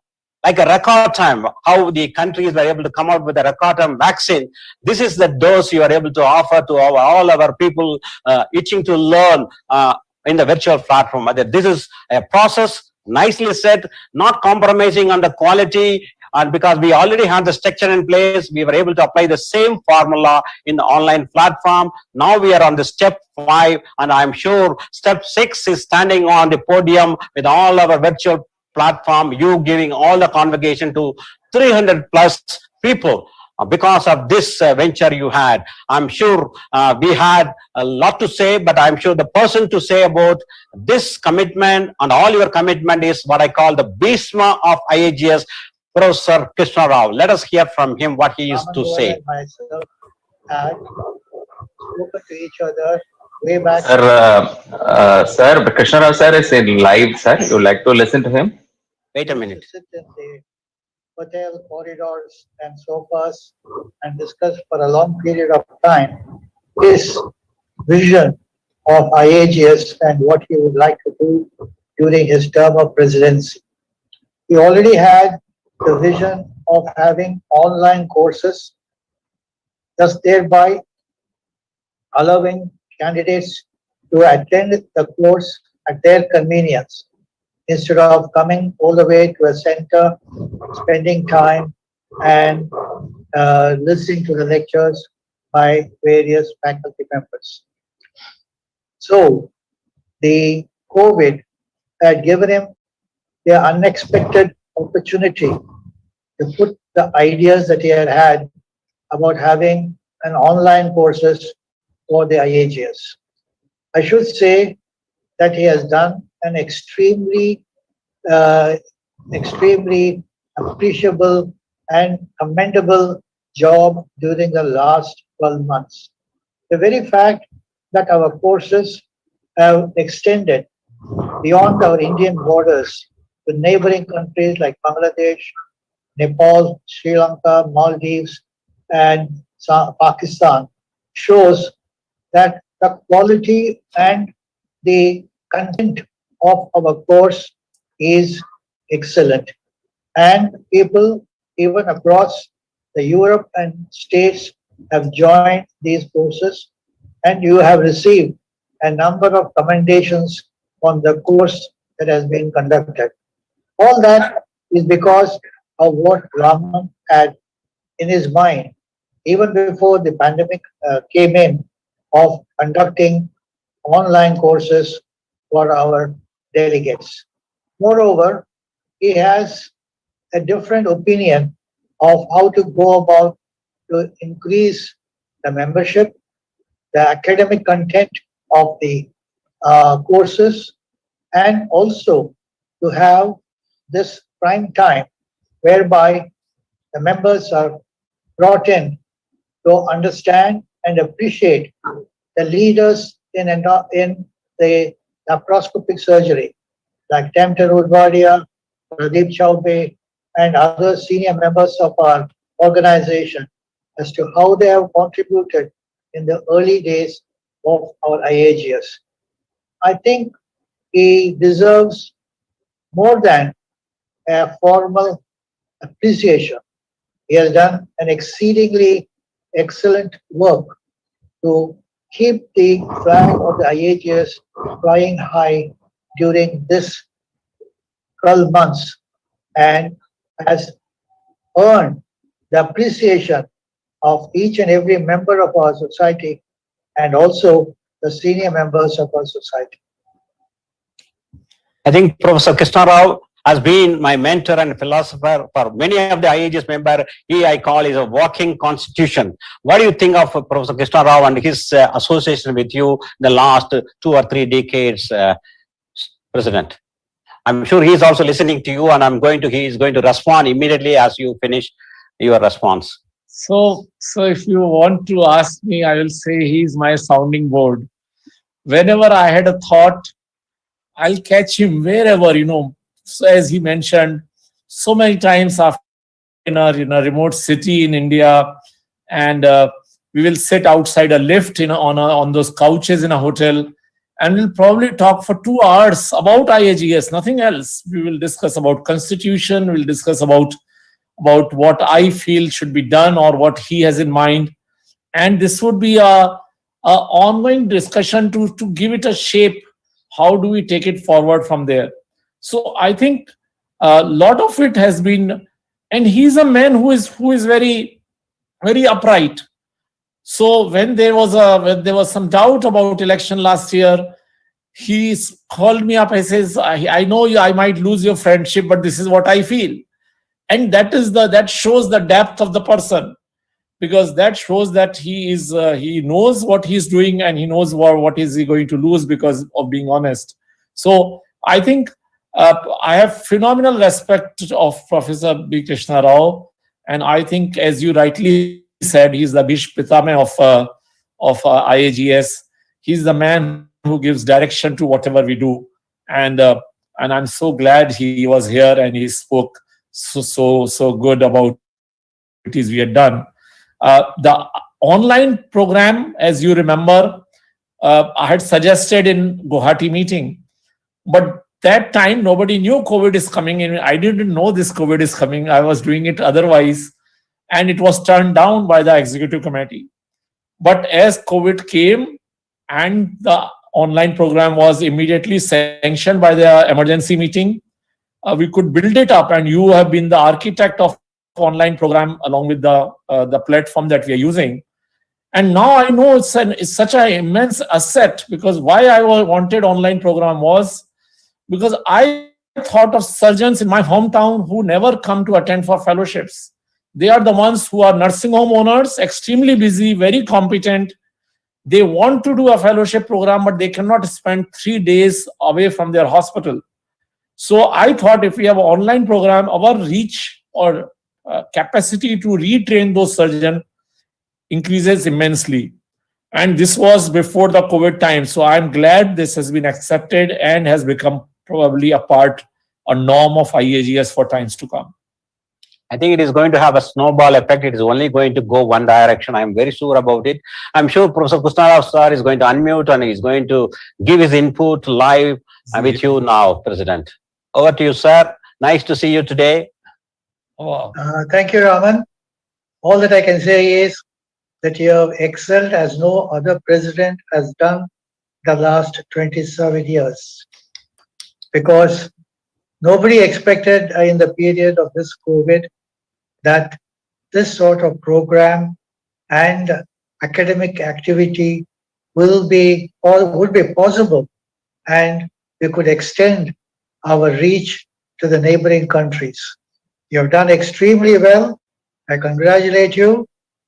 record time, how the countries were able to come out with a record time vaccine. This is the dose you are able to offer to all our people itching to learn in the virtual platform. This is a process, nicely said, not compromising on the quality. And because we already had the structure in place, we were able to apply the same formula in the online platform. Now we are on the step 5, and I'm sure step 6 is standing on the podium with all our virtual platform, you giving all the convocation to 300 plus people because of this venture you had. I'm sure we had a lot to say, but I'm sure the person to say about this commitment and all your commitment is what I call the Bhishma of IAGS, Professor Krishna Rao. Let us hear from him what he is to say. And myself had spoken to each other way back. Sir, Krishna Rao sir is in live, sir. You would like to listen to him? Wait a minute. Sit in the hotel corridors and sofas and discuss for a long period of time his vision of IAGS and what he would like to do during his term of presidency. He already had the vision of having online courses, thus thereby allowing candidates to attend the course at their convenience, instead of coming all the way to a center, spending time and listening to the lectures by various faculty members. So the COVID had given him the unexpected opportunity to put the ideas that he had about having an online courses for the IAGS. I should say that he has done an extremely appreciable and commendable job during the last 12 months. The very fact that our courses have extended beyond our Indian borders to neighboring countries like Bangladesh, Nepal, Sri Lanka, Maldives, and Pakistan shows that the quality and the content of our course is excellent. And people even across the Europe and States have joined these courses, and you have received a number of commendations on the course that has been conducted. All that is because of what Raman had in his mind, even before the pandemic came in, of conducting online courses for our delegates. Moreover, he has a different opinion of how to go about to increase the membership, the academic content of the courses, and also to have this prime time whereby the members are brought in to understand and appreciate the leaders in the laparoscopic surgery, like Dr. Udwadia, Pradeep Chaubey, and other senior members of our organization, as to how they have contributed in the early days of our IAGS. I think he deserves more than a formal appreciation. He has done an exceedingly excellent work to keep the flag of the IAGS flying high during this 12 months, and has earned the appreciation of each and every member of our society, and also the senior members of our society. I think Professor Krishna Rao has been my mentor and philosopher for many of the IAGES members. He, I call, is a walking constitution. What do you think of Professor Krishna Rao and his association with you the last 2 or 3 decades, President? I'm sure he is also listening to you, and he is going to respond immediately as you finish your response. So if you want to ask me, I will say he's my sounding board. Whenever I had a thought, I'll catch him wherever, So as he mentioned, so many times after in a remote city in India, and we will sit outside a lift on those couches in a hotel, and we'll probably talk for 2 hours about IAGS, nothing else. We will discuss about constitution, we'll discuss about what I feel should be done or what he has in mind. And this would be a ongoing discussion to give it a shape. How do we take it forward from there? So I think a lot of it has been, and he's a man who is very, very upright. So when there was some doubt about election last year, he called me up. He says, I know I might lose your friendship, but this is what I feel. And that shows the depth of the person, because that shows that he knows what he's doing, and he knows what is he going to lose because of being honest. So I think I have phenomenal respect of Professor B. Krishna Rao, and I think, as you rightly said, he's the Bhish Pitame of IAGES. He's the man who gives direction to whatever we do, and I'm so glad he was here and he spoke so good about it is we had done. The online program, as you remember, I had suggested in Guwahati meeting, but that time nobody knew COVID is coming in. I didn't know this COVID is coming. I was doing it otherwise, and it was turned down by the executive committee. But as COVID came and the online program was immediately sanctioned by the emergency meeting, we could build it up, and you have been the architect of online program along with the platform that we are using. And now I know it's such an immense asset, because why I wanted online program was because I thought of surgeons in my hometown who never come to attend for fellowships. They are the ones who are nursing home owners, extremely busy, very competent. They want to do a fellowship program, but they cannot spend 3 days away from their hospital. So I thought if we have an online program, our reach or capacity to retrain those surgeons increases immensely. And this was before the COVID time. So I'm glad this has been accepted and has become probably a norm of IAGES for times to come. I think it is going to have a snowball effect. It is only going to go one direction. I'm very sure about it. I'm sure Professor Krishna sir is going to unmute and he's going to give his input live with you now, President. Over to you, sir. Nice to see you today. Oh. Thank you, Raman. All that I can say is that you have excelled as no other president has done the last 27 years. Because nobody expected in the period of this COVID that this sort of program and academic activity would be possible, and we could extend our reach to the neighboring countries. You have done extremely well. I congratulate you,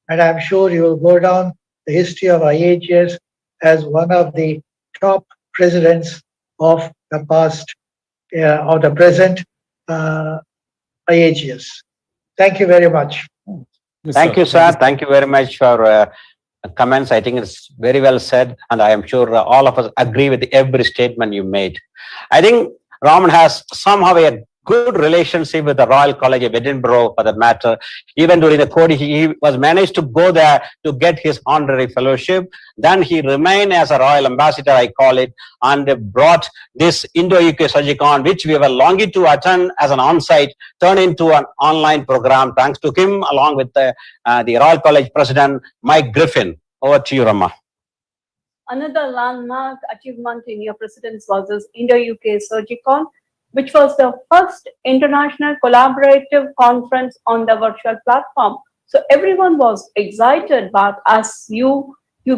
and I'm sure you will go down the history of IAGES as one of the top presidents of the past or the present IAGES. Thank you very much. Thank you, sir. Thank you very much for comments. I think it's very well said, and I am sure all of us agree with every statement you made. I think Raman has somehow a good relationship with the Royal College of Edinburgh, for that matter. Even during the COVID, he was managed to go there to get his honorary fellowship. Then he remained as a royal ambassador, I call it, and brought this Indo-UK Surgicon, which we were longing to attend as an on-site, turned into an online program, thanks to him, along with the Royal College President, Mike Griffin. Over to you, Rama. Another landmark achievement in your presidency was this Indo-UK Surgicon, which was the first international collaborative conference on the virtual platform. So everyone was excited, but as you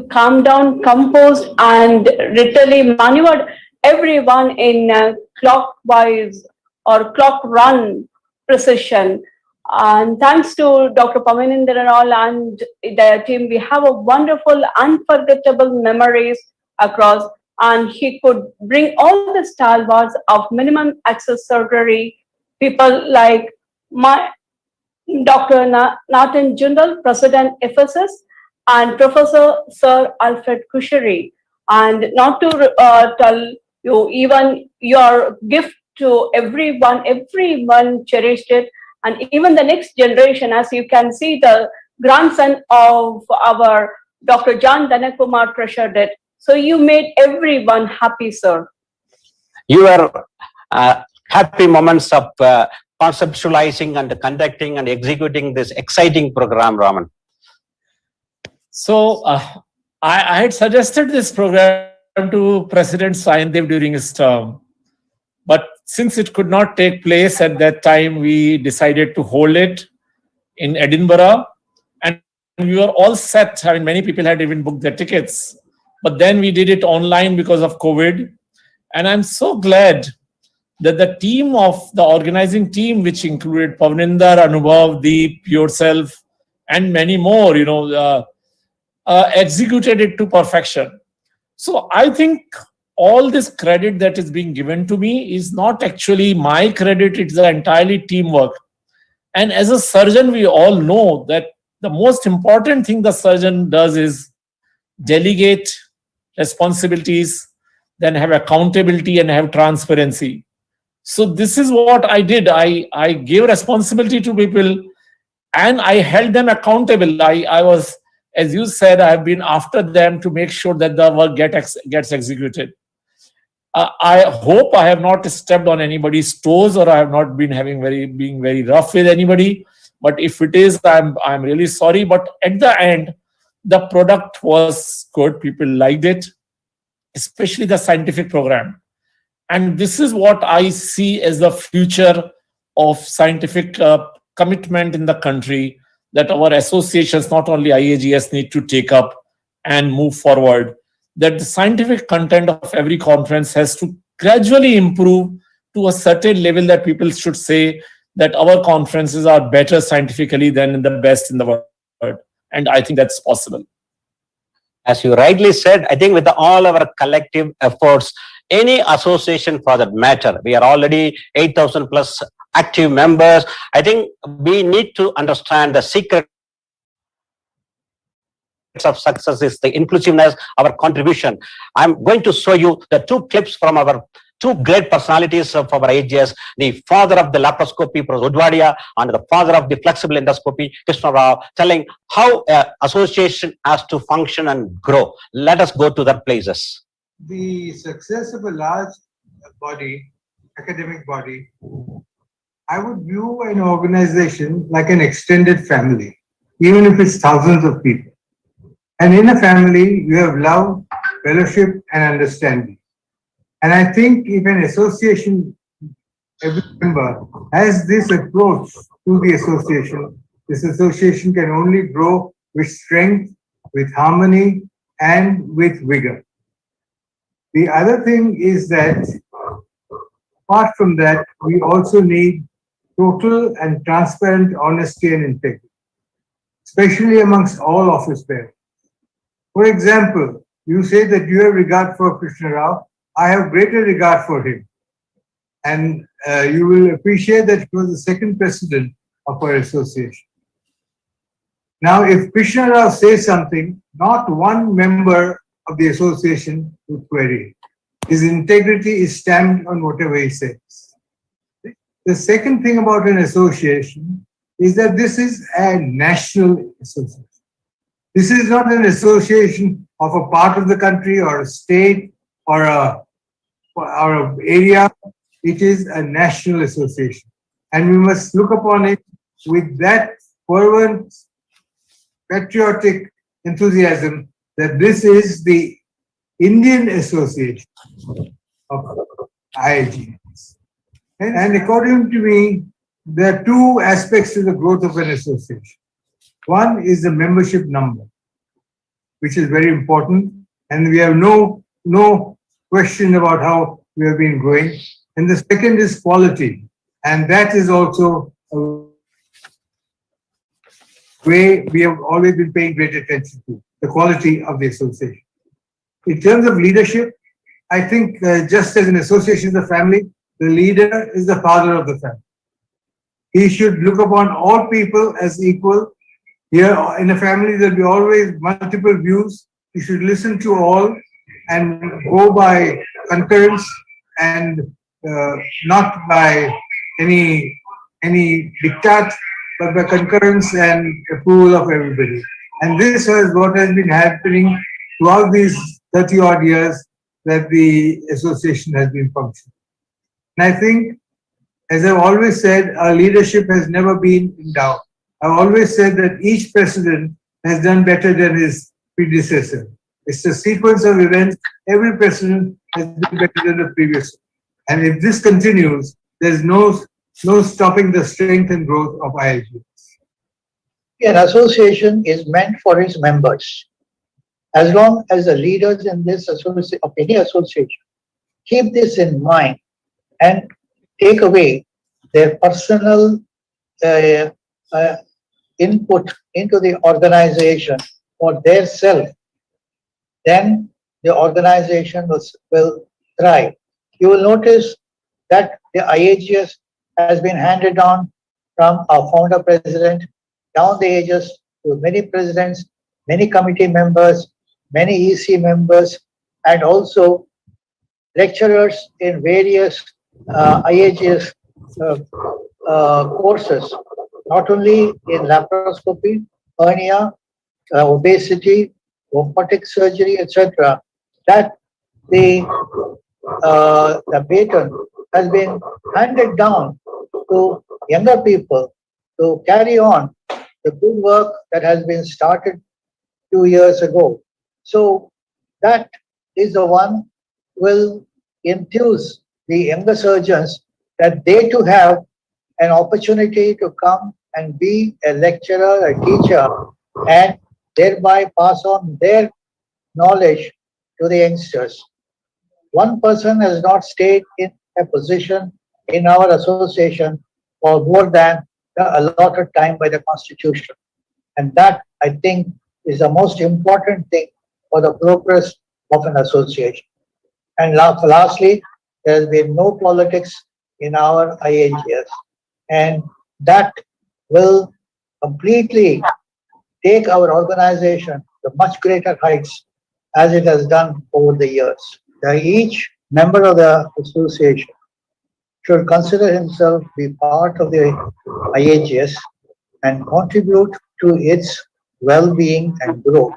calmed down, composed, and literally maneuvered everyone in clockwise or clock run precision. And thanks to Dr. Pavanendran and all and their team, we have a wonderful, unforgettable memories across. And he could bring all the stalwarts of minimum access surgery, people like Dr. Nathan Jundal, President FSS, and Professor Sir Alfred Kushery. And not to tell you, even your gift to everyone cherished it. And even the next generation, as you can see, the grandson of our Dr. John Danakumar treasured it. So you made everyone happy, sir. Your happy moments of conceptualizing and conducting and executing this exciting program, Raman. So I had suggested this program to President Saindev during his term. But since it could not take place at that time, we decided to hold it in Edinburgh. And we were all set. I mean, many people had even booked their tickets. But then we did it online because of COVID. And I'm so glad that the team of the organizing team, which included Pavninder, Anubhav, Deep, yourself, and many more, executed it to perfection. So I think all this credit that is being given to me is not actually my credit, it's the entirely teamwork. And as a surgeon, we all know that the most important thing the surgeon does is delegate responsibilities, then have accountability and have transparency. So this is what I did. I gave responsibility to people and I held them accountable. I was, as you said, I have been after them to make sure that the work gets executed. I hope I have not stepped on anybody's toes, or I have not been being very rough with anybody. But if it is, I'm really sorry. But at the end, the product was good. People liked it, especially the scientific program. And this is what I see as the future of scientific commitment in the country, that our associations, not only IAGS, need to take up and move forward. That the scientific content of every conference has to gradually improve to a certain level that people should say that our conferences are better scientifically than the best in the world. And I think that's possible. As you rightly said, I think with all our collective efforts, any association for that matter, we are already 8,000 plus active members. I think we need to understand the secret of success is the inclusiveness, our contribution. I'm going to show you the two clips from our two great personalities of our IAGES, the father of the laparoscopy, Prof. Udwadia, and the father of the flexible endoscopy, Krishna Rao, telling how association has to function and grow. Let us go to their places. The success of a large body, academic body, I would view an organization like an extended family, even if it's thousands of people. And in a family, you have love, fellowship, and understanding. And I think if an association, every member has this approach to the association, this association can only grow with strength, with harmony, and with vigor. The other thing is that, apart from that, we also need total and transparent honesty and integrity, especially amongst all office bearers. For example, you say that you have regard for Krishna Rao. I have greater regard for him. And you will appreciate that he was the second president of our association. Now, if Krishna Rao says something, not one member of the association would query it. His integrity is stamped on whatever he says. The second thing about an association is that this is a national association. This is not an association of a part of the country or a state or a area. It is a national association. And we must look upon it with that fervent, patriotic enthusiasm that this is the Indian Association of IAGES. And according to me, there are two aspects to the growth of an association. One is the membership number, which is very important, and we have no question about how we have been growing. And the second is quality, and that is also a way we have always been paying great attention to, the quality of the association. In terms of leadership, I think just as an association is a family, the leader is the father of the family. He should look upon all people as equal. Here in a family, there will be always multiple views. You should listen to all and go by concurrence and not by any diktat, but by concurrence and approval of everybody. And this is what has been happening throughout these 30 odd years that the association has been functioning. And I think, as I've always said, our leadership has never been in doubt. I've always said that each president has done better than his predecessor. It's a sequence of events. Every president has done better than the previous. And if this continues, there's no stopping the strength and growth of IAGES. An association is meant for its members. As long as the leaders in this association, of any association, keep this in mind and take away their personal uh, uh, input into the organization for their self, then the organization will thrive. You will notice that the IAGS has been handed on from our founder president down the ages to many presidents, many committee members, many EC members, and also lecturers in various IAGS uh, courses, not only in laparoscopy, hernia, obesity, robotic surgery, etc., that the baton has been handed down to younger people to carry on the good work that has been started 2 years ago. So that is the one will enthuse the younger surgeons that they too have an opportunity to come and be a lecturer, a teacher, and thereby pass on their knowledge to the youngsters. One person has not stayed in a position in our association for more than the allotted time by the Constitution. And that, I think, is the most important thing for the progress of an association. And lastly, there has been no politics in our IAGS. And that will completely take our organization to much greater heights as it has done over the years. Each member of the association should consider himself be part of the IAGS and contribute to its well-being and growth.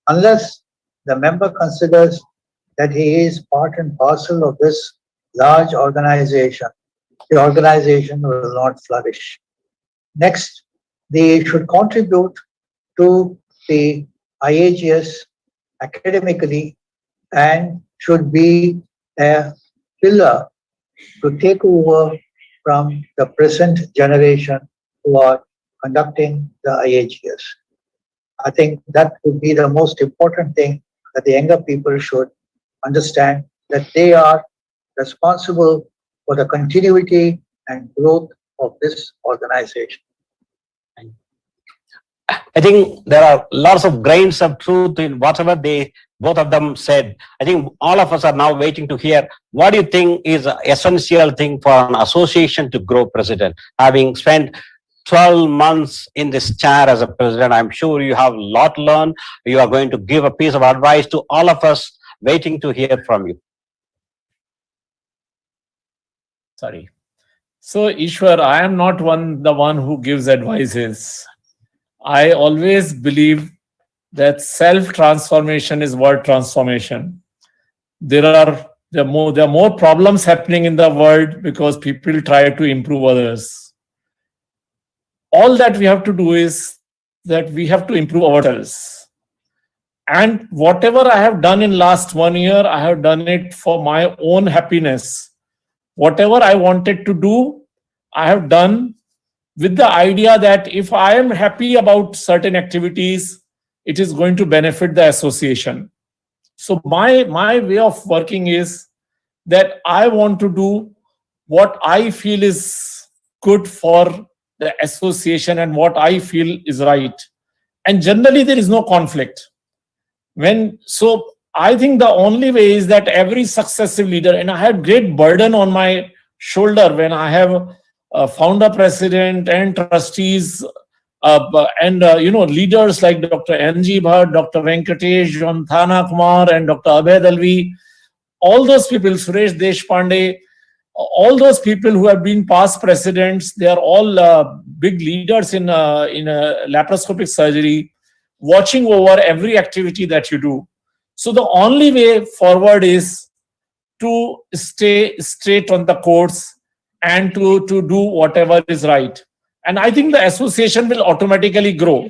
Unless the member considers that he is part and parcel of this large organization, the organization will not flourish. Next, they should contribute to the IAGS academically and should be a pillar to take over from the present generation who are conducting the IAGS. I think that would be the most important thing that the younger people should understand, that they are responsible for the continuity and growth of this organization. I think there are lots of grains of truth in whatever they both of them said. I think all of us are now waiting to hear what do you think is an essential thing for an association to grow, President? Having spent 12 months in this chair as a president, I'm sure you have a lot learned. You are going to give a piece of advice to all of us waiting to hear from you. Sorry. So, Ishwar, I am not the one who gives advices. I always believe that self-transformation is world transformation. There are more problems happening in the world because people try to improve others. All that we have to do is that we have to improve ourselves. And whatever I have done in last 1 year, I have done it for my own happiness. Whatever I wanted to do, I have done with the idea that if I am happy about certain activities, it is going to benefit the association. So my way of working is that I want to do what I feel is good for the association and what I feel is right. And generally there is no conflict. So I think the only way is that every successive leader, and I had great burden on my shoulder when I have founder president and trustees and leaders like Dr. N.G. Bhatt, Dr. Venkatesh, John Thana Kumar, and Dr. Abhay Dalvi, all those people, Suresh Deshpande, all those people who have been past presidents, they are all big leaders in laparoscopic surgery, watching over every activity that you do. So the only way forward is to stay straight on the course and to do whatever is right. And I think the association will automatically grow.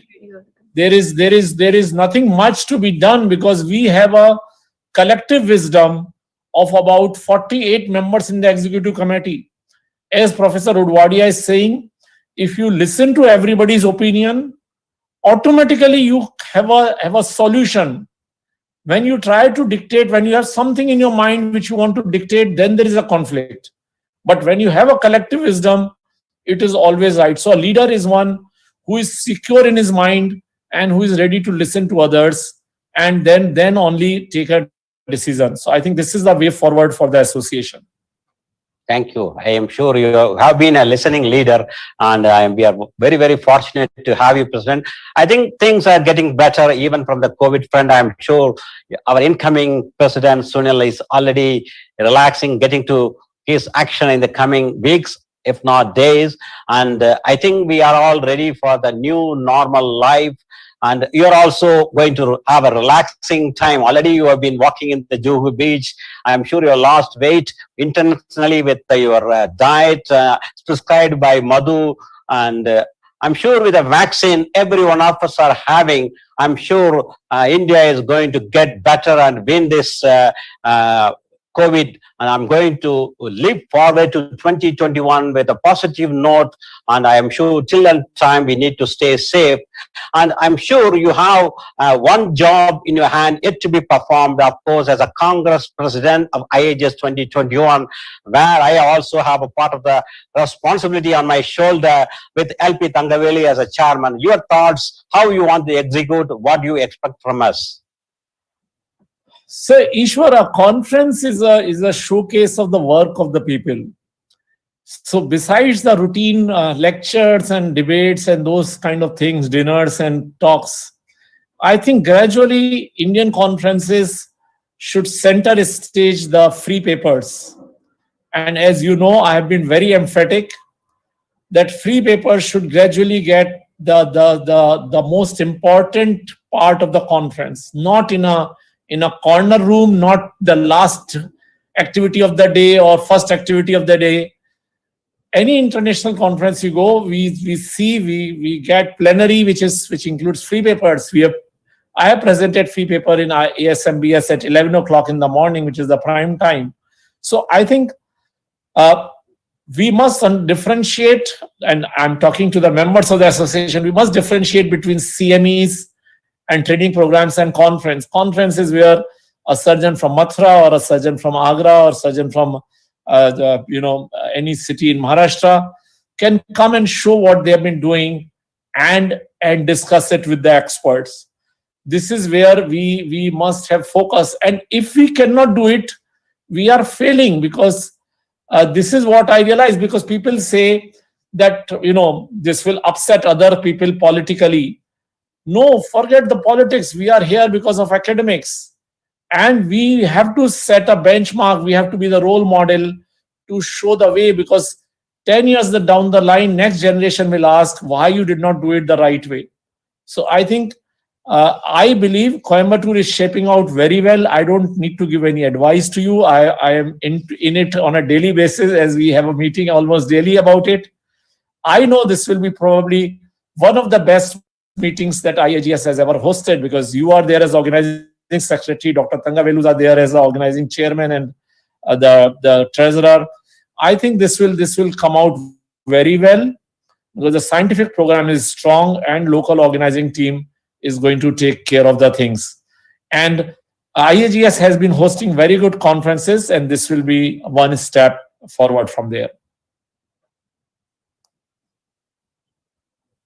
There is nothing much to be done because we have a collective wisdom of about 48 members in the executive committee. As Professor Udwadia is saying, if you listen to everybody's opinion, automatically you have a solution. When you try to dictate, when you have something in your mind which you want to dictate, then there is a conflict. But when you have a collective wisdom, it is always right. So a leader is one who is secure in his mind and who is ready to listen to others, and then only take a decision. So I think this is the way forward for the association. Thank you. I am sure you have been a listening leader, and we are very, very fortunate to have you, President. I think things are getting better even from the COVID front. I am sure our incoming President Sunil is already relaxing, getting to his action in the coming weeks, if not days. And I think we are all ready for the new normal life. And you're also going to have a relaxing time. Already you have been walking in the Juhu beach. I'm sure you lost weight intentionally with your diet prescribed by Madhu. And I'm sure with the vaccine every one of us are having, I'm sure India is going to get better and win this COVID, and I'm going to live forward to 2021 with a positive note. And I am sure till that time we need to stay safe. And I'm sure you have one job in your hand yet to be performed, of course, as a Congress President of IAGES 2021, where I also have a part of the responsibility on my shoulder with LP Thangaveli as a chairman. Your thoughts, how you want to execute, what do you expect from us? So, Ishwar, a conference is a showcase of the work of the people. So, besides the routine lectures and debates and those kind of things, dinners and talks, I think gradually Indian conferences should center stage the free papers. And as you know, I have been very emphatic that free papers should gradually get the most important part of the conference, not in a corner room, not the last activity of the day or first activity of the day. Any international conference you go, we get plenary, which includes free papers. I have presented free paper in ASMBS at 11 o'clock in the morning, which is the prime time. So I think we must differentiate, and I'm talking to the members of the association, we must differentiate between CMEs and training programs and conference. Conference is where a surgeon from Mathura or a surgeon from Agra or surgeon from any city in Maharashtra can come and show what they have been doing and discuss it with the experts. This is where we must have focus. And if we cannot do it, we are failing, because this is what I realize, because people say that, this will upset other people politically. No, forget the politics. We are here because of academics. And we have to set a benchmark. We have to be the role model to show the way, because 10 years down the line, next generation will ask why you did not do it the right way. So I think, I believe Coimbatore is shaping out very well. I don't need to give any advice to you. I am in it on a daily basis, as we have a meeting almost daily about it. I know this will be probably one of the best meetings that IAGS has ever hosted, because you are there as organizing secretary, Dr. Thangavelus are there as the organizing chairman, and the treasurer. I think this will come out very well, because the scientific program is strong and local organizing team is going to take care of the things. And IAGS has been hosting very good conferences, and this will be one step forward from there.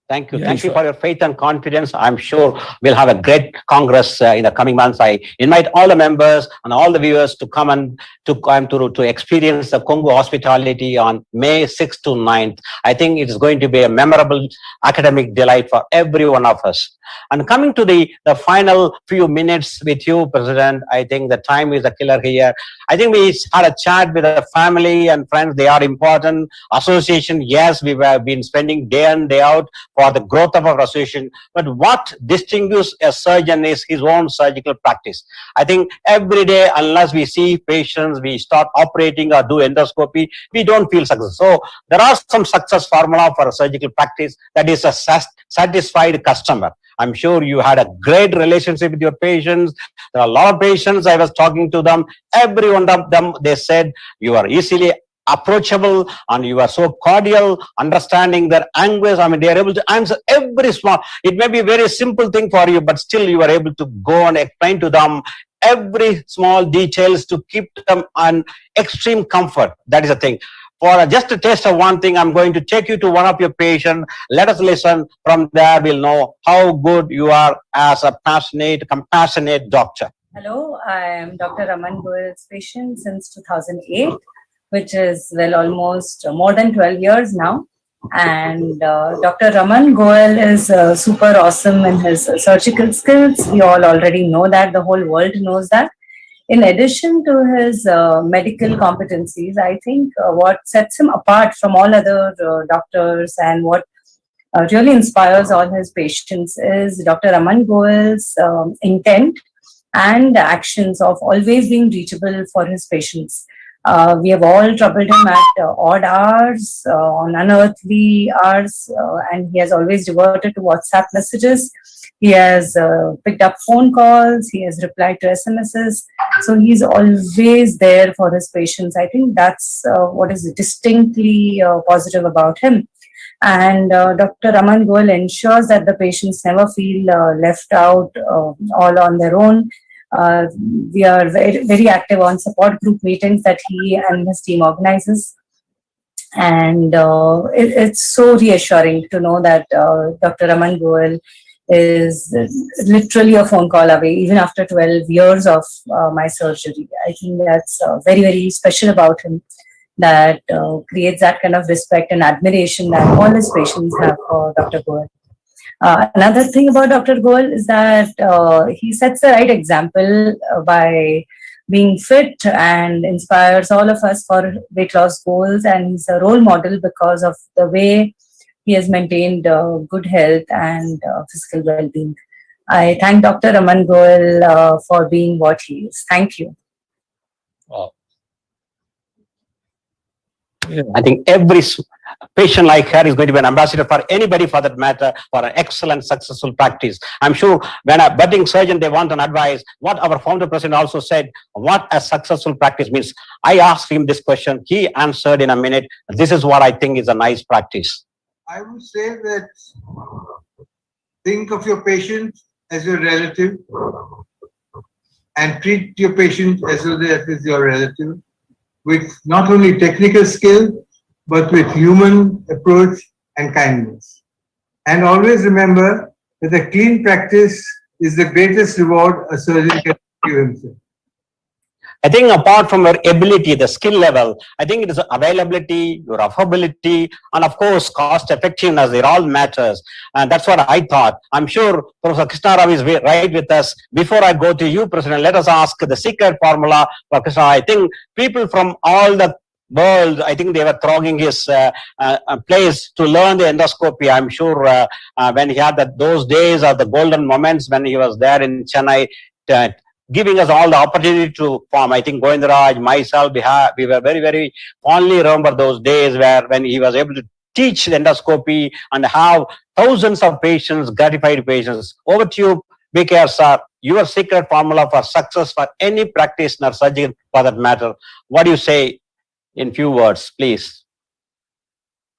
Thank you. Thank you for your faith and confidence. I'm sure we'll have a great Congress in the coming months. I invite all the members and all the viewers to come and to Coimbatore to experience the Congo hospitality on May 6th to 9th. I think it is going to be a memorable academic delight for every one of us. And coming to the final few minutes with you, President, I think the time is a killer here. I think we had a chat with the family and friends. They are important. Association, yes, we have been spending day in, day out for the growth of our association. But what distinguishes a surgeon is his own surgical practice. I think every day, unless we see patients, we start operating or do endoscopy, we don't feel success. So there are some success formula for a surgical practice, that is a satisfied customer. I'm sure you had a great relationship with your patients. There are a lot of patients, I was talking to them, every one of them, they said you are easily approachable and you are so cordial, understanding their anguish. I mean, they are able to answer every small, it may be a very simple thing for you, but still you are able to go and explain to them every small details to keep them on extreme comfort. That is the thing. For just a taste of one thing, I'm going to take you to one of your patients. Let us listen. From there, we'll know how good you are as a passionate, compassionate doctor. Hello, I am Dr. Raman Goel's patient since 2008, which is, well, almost more than 12 years now. And Dr. Raman Goel is super awesome in his surgical skills. We all already know that, the whole world knows that. In addition to his medical competencies, I think what sets him apart from all other doctors and what really inspires all his patients is Dr. Raman Goel's intent and actions of always being reachable for his patients. We have all troubled him at odd hours, on unearthly hours, and he has always reverted to WhatsApp messages. He has picked up phone calls, he has replied to SMSs. So he's always there for his patients. I think that's what is distinctly positive about him. And Dr. Raman Goel ensures that the patients never feel left out all on their own. We are very, very active on support group meetings that he and his team organizes. And it's so reassuring to know that Dr. Raman Goel is literally a phone call away, even after 12 years of my surgery. I think that's very, very special about him, that creates that kind of respect and admiration that all his patients have for Dr. Goel. Another thing about Dr. Goel is that he sets the right example by being fit and inspires all of us for weight loss goals, and he's a role model because of the way he has maintained good health and physical well-being. I thank Dr. Raman Goel for being what he is. Thank you. Wow. Yeah. I think every patient like her is going to be an ambassador for anybody for that matter, for an excellent, successful practice. I'm sure when a budding surgeon, they want an advice, what our founder president also said, what a successful practice means. I asked him this question. He answered in a minute. This is what I think is a nice practice. I would say that think of your patient as your relative and treat your patient as though that is your relative, with not only technical skill, but with human approach and kindness. And always remember that a clean practice is the greatest reward a surgeon can give himself. I think apart from your ability, the skill level, I think it is availability, your affordability, and of course, cost effectiveness. It all matters. And that's what I thought. I'm sure Professor Krishna Rao is right with us. Before I go to you, President, let us ask the secret formula for Krishna. I think people from all the world, I think they were thronging his place to learn the endoscopy. I'm sure when he had those days or the golden moments when he was there in Chennai, giving us all the opportunity to form. I think Govindaraj, myself, we were very, very fondly remember those days when he was able to teach the endoscopy and have thousands of patients, gratified patients. Over to you, BKR sir, your secret formula for success for any practitioner, surgeon for that matter. What do you say in few words, please?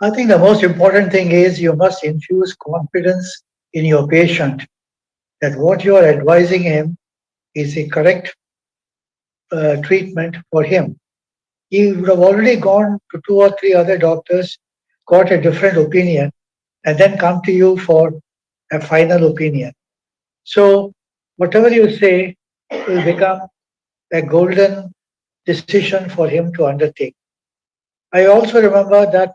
I think the most important thing is you must infuse confidence in your patient that what you are advising him is a correct treatment for him. He would have already gone to 2 or 3 other doctors, got a different opinion, and then come to you for a final opinion. So whatever you say will become a golden decision for him to undertake. I also remember that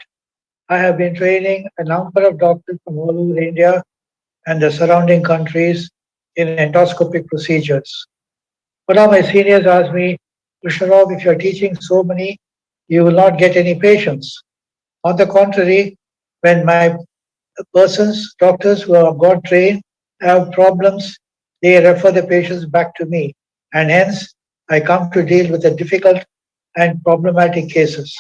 I have been training a number of doctors from all over India and the surrounding countries in endoscopic procedures. One of my seniors asked me, Mr. Rao, if you're teaching so many, you will not get any patients. On the contrary, when my doctors who have got trained, have problems, they refer the patients back to me. And hence, I come to deal with the difficult and problematic cases.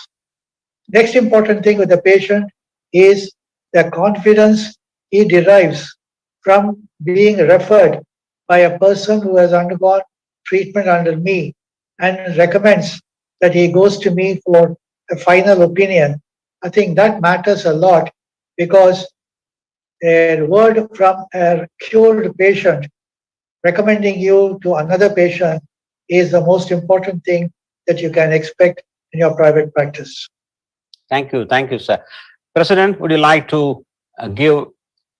Next important thing with the patient is the confidence he derives from being referred by a person who has undergone treatment under me and recommends that he goes to me for a final opinion. I think that matters a lot because a word from a cured patient recommending you to another patient is the most important thing that you can expect in your private practice. Thank you, sir. President, would you like to give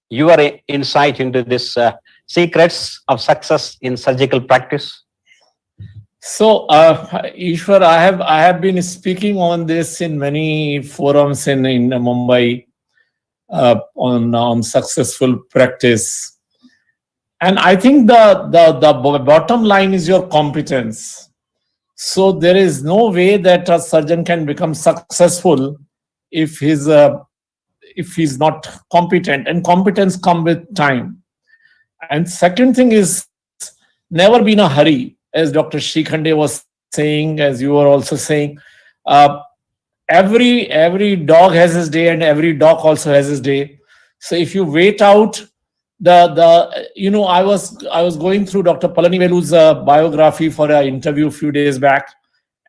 your insight into this secrets of success in surgical practice? So, Ishwar, I have been speaking on this in many forums in Mumbai on successful practice, and I think the bottom line is your competence. So there is no way that a surgeon can become successful if he's not competent, and competence comes with time. And second thing is never be in a hurry, as Dr. Shrikhande was saying, as you were also saying. Every dog has his day, and every dog also has his day. So if you wait out I was going through Dr. Palanivelu's biography for an interview a few days back,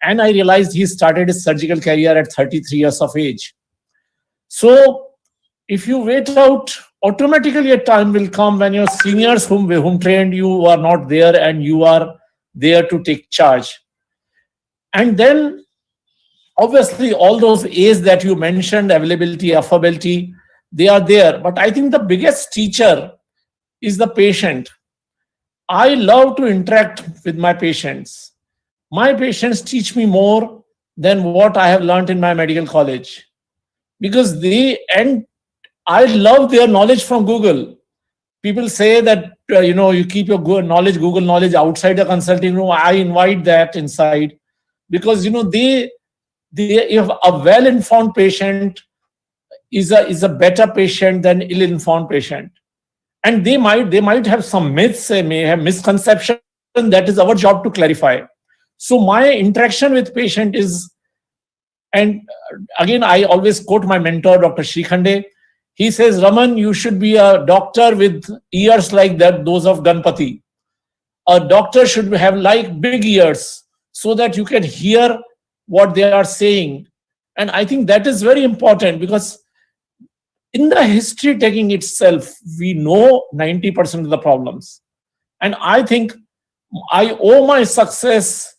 and I realized he started his surgical career at 33 years of age. So if you wait out, automatically a time will come when your seniors whom trained you are not there, and you are there to take charge. And then obviously all those A's that you mentioned, availability, affability, they are there. But I think the biggest teacher is the patient. I love to interact with my patients. My patients teach me more than what I have learned in my medical college, because I love their knowledge from Google. People say that you keep your Google knowledge outside the consulting room. I invite that inside, because if a well-informed patient is a better patient than ill-informed patient. And they might have some myths, they may have misconception. That is our job to clarify. So my interaction with patient is, and again, I always quote my mentor, Dr. Shrikhande. He says, Raman, you should be a doctor with ears like that, those of Ganpati. A doctor should have like big ears so that you can hear what they are saying. And I think that is very important, because in the history taking itself, we know 90% of the problems. And I think I owe my success.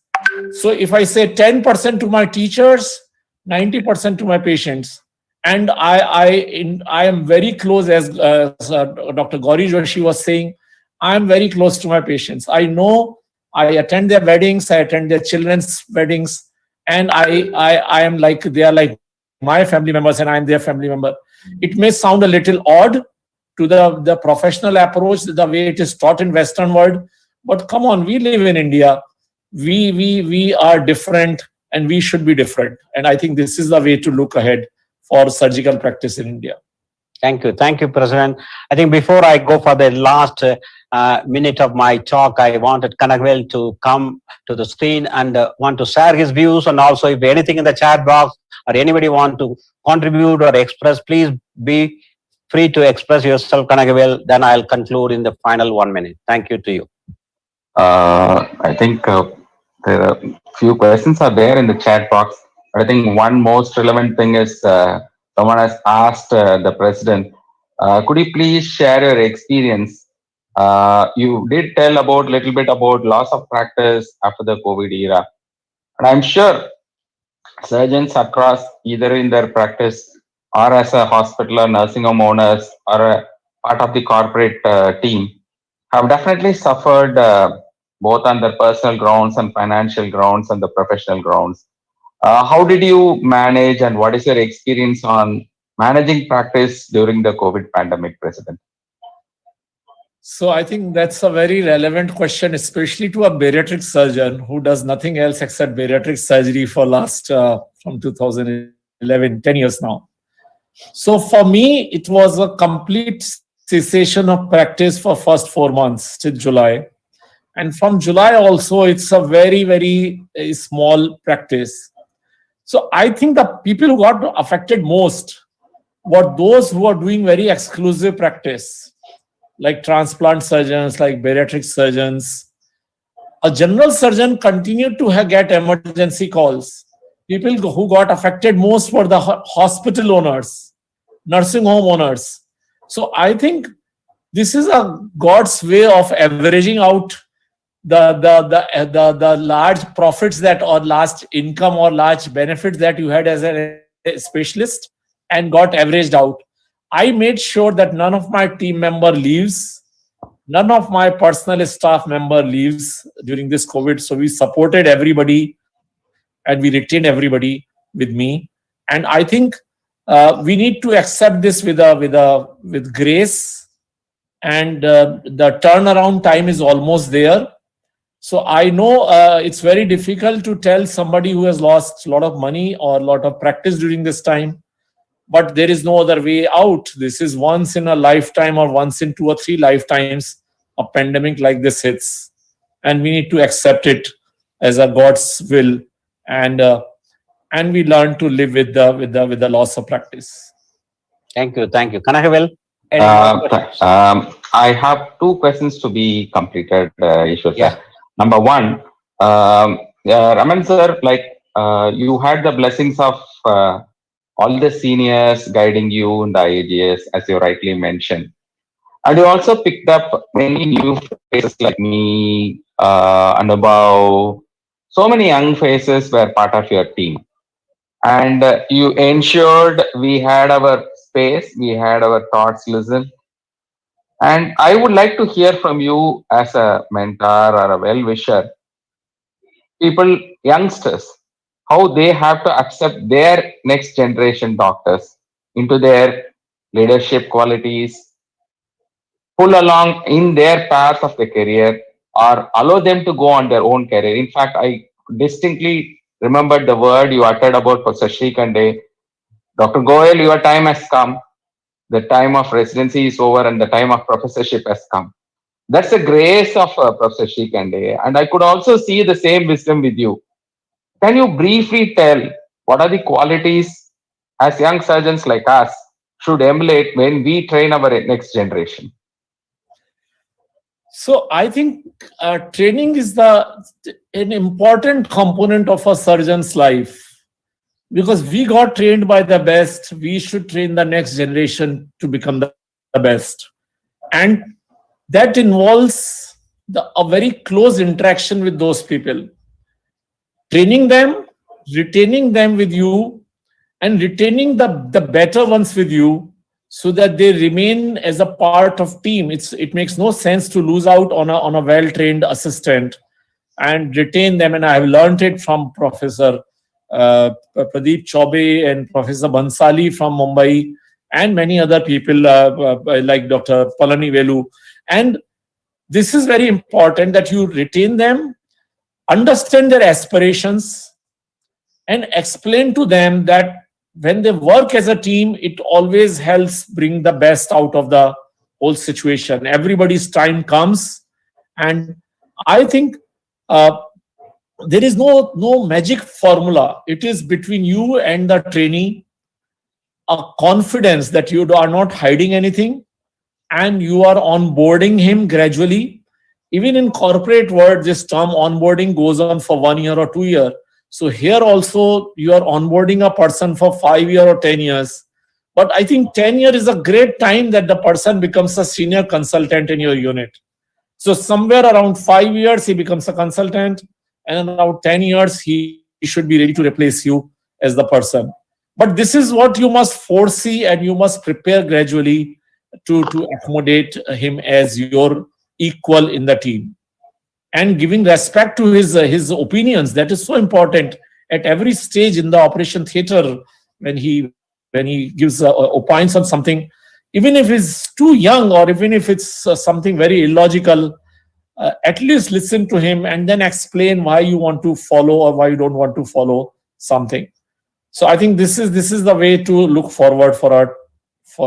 So if I say 10% to my teachers, 90% to my patients. And I am very close, as Dr. Gauri Joshi was saying, I am very close to my patients. I know, I attend their weddings, I attend their children's weddings, and I am like, they are like my family members and I am their family member. It may sound a little odd to the professional approach, the way it is taught in Western world, but come on, we live in India. We are different, and we should be different. And I think this is the way to look ahead for surgical practice in India. Thank you, President. I think before I go for the last minute of my talk, I wanted Kanagvel to come to the screen and want to share his views, and also if anything in the chat box or anybody want to contribute or express, please be free to express yourself, Kanagvel. Then I'll conclude in the final 1 minute. Thank you to you. I think there are few questions are there in the chat box. But I think one most relevant thing is someone has asked the president, could you please share your experience? You did tell about little bit about loss of practice after the COVID era. And I'm sure surgeons across, either in their practice or as a hospital or nursing home owners or a part of the corporate team, have definitely suffered both on their personal grounds and financial grounds and the professional grounds. How did you manage, and what is your experience on managing practice during the COVID pandemic, President? So I think that's a very relevant question, especially to a bariatric surgeon who does nothing else except bariatric surgery for last, from 2011, 10 years now. So for me, it was a complete cessation of practice for first 4 months till July. And from July also, it's a very, very small practice. So I think the people who got affected most were those who are doing very exclusive practice, like transplant surgeons, like bariatric surgeons. A general surgeon continued to get emergency calls. People who got affected most were the hospital owners, nursing home owners. So I think this is a God's way of averaging out the large profits that, or large income or large benefits that you had as an specialist and got averaged out. I made sure that none of my team member leaves, none of my personal staff member leaves during this COVID. So we supported everybody and we retained everybody with me. And I think we need to accept this with grace. And the turnaround time is almost there. So I know it's very difficult to tell somebody who has lost a lot of money or a lot of practice during this time, but there is no other way out. This is once in a lifetime or once in 2 or 3 lifetimes a pandemic like this hits, and we need to accept it as a God's will, and we learn to live with the loss of practice. Thank you. Thank you. Kanagavel? I have 2 questions to be completed, Ishwar. Yeah. Number 1, Raman sir, you had the blessings of all the seniors guiding you in the IAGES, as you rightly mentioned. And you also picked up many new faces like me, Anubhav. So many young faces were part of your team. And you ensured we had our space, we had our thoughts listened. And I would like to hear from you as a mentor or a well-wisher, people, youngsters, how they have to accept their next generation doctors into their leadership qualities, pull along in their path of the career, or allow them to go on their own career. In fact, I distinctly remembered the word you uttered about Professor Shrikhande. Dr. Goel, your time has come. The time of residency is over and the time of professorship has come. That's the grace of Professor Shrikhande. And I could also see the same wisdom with you. Can you briefly tell what are the qualities as young surgeons like us should emulate when we train our next generation? So I think training is an important component of a surgeon's life, because we got trained by the best. We should train the next generation to become the best, and that involves a very close interaction with those people, training them, retaining them with you, and retaining the better ones with you, so that they remain as a part of team. It makes no sense to lose out on a well-trained assistant and retain them. And I have learned it from Professor Pradeep Chaube and Professor Bansali from Mumbai, and many other people like Dr. Palani Velu. And this is very important that you retain them, understand their aspirations, and explain to them that when they work as a team, it always helps bring the best out of the whole situation. Everybody's time comes, and I think there is no magic formula. It is between you and the trainee, a confidence that you are not hiding anything, and you are onboarding him gradually. Even in corporate world, this term onboarding goes on for 1 year or 2 years. So here also you are onboarding a person for 5 years or 10 years. But I think 10 years is a great time that the person becomes a senior consultant in your unit. So somewhere around 5 years, he becomes a consultant, and around 10 years, he should be ready to replace you as the person. But this is what you must foresee, and you must prepare gradually to accommodate him as your equal in the team. And giving respect to his opinions, that is so important at every stage in the operation theater. When he gives opines on something, even if it's too young or even if it's something very illogical, at least listen to him and then explain why you want to follow or why you don't want to follow something. So I think this is the way to look forward for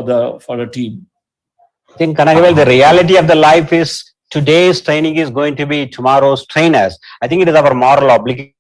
the team. I think, Kanagavel, the reality of the life is today's training is going to be tomorrow's trainers. I think it is our moral obligation.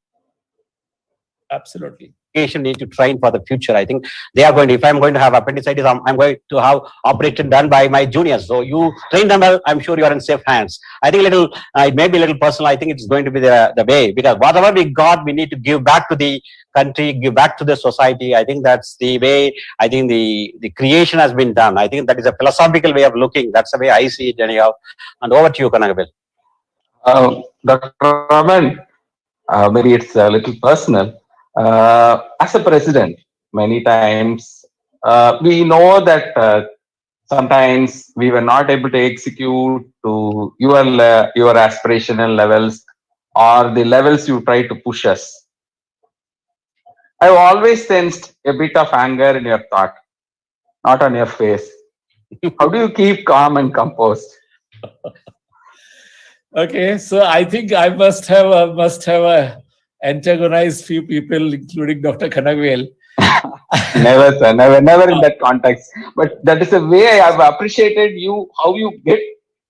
Absolutely. Need to train for the future. I think they are going to, if I'm going to have appendicitis, I'm going to have operation done by my juniors. So you train them well, I'm sure you are in safe hands. I think it may be a little personal. I think it's going to be the way, because whatever we got, we need to give back to the country, give back to the society. I think that's the way, I think the creation has been done. I think that is a philosophical way of looking. That's the way I see it anyhow. And over to you, Kanagavel. Dr. Raman, maybe it's a little personal. As a president, many times. We know that sometimes we were not able to execute to your aspirational levels or the levels you try to push us. I've always sensed a bit of anger in your thought, not on your face. How do you keep calm and composed? Okay, so I think I must have antagonized few people, including Dr. Kanagvel. Never, sir. Never in that context. But that is a way I've appreciated you, how you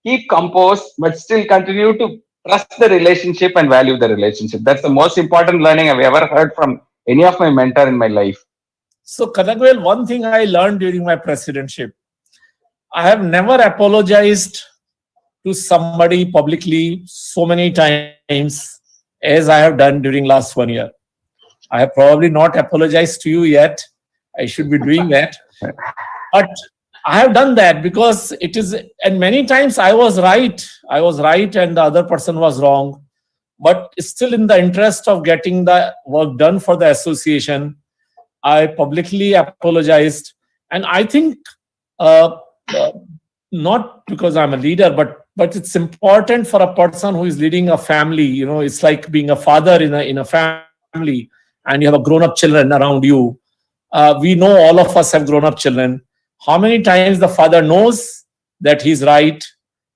keep composed, but still continue to trust the relationship and value the relationship. That's the most important learning I've ever heard from any of my mentor in my life. So, Kanagvel, one thing I learned during my presidentship, I have never apologized to somebody publicly so many times as I have done during last 1 year. I have probably not apologized to you yet. I should be doing that. But I have done that because it is, and many times I was right. I was right and the other person was wrong. But still, in the interest of getting the work done for the association, I publicly apologized. And I think not because I'm a leader, but it's important for a person who is leading a family. You know, it's like being a father in a family, and you have a grown-up children around you. We know all of us have grown-up children. How many times the father knows that he's right,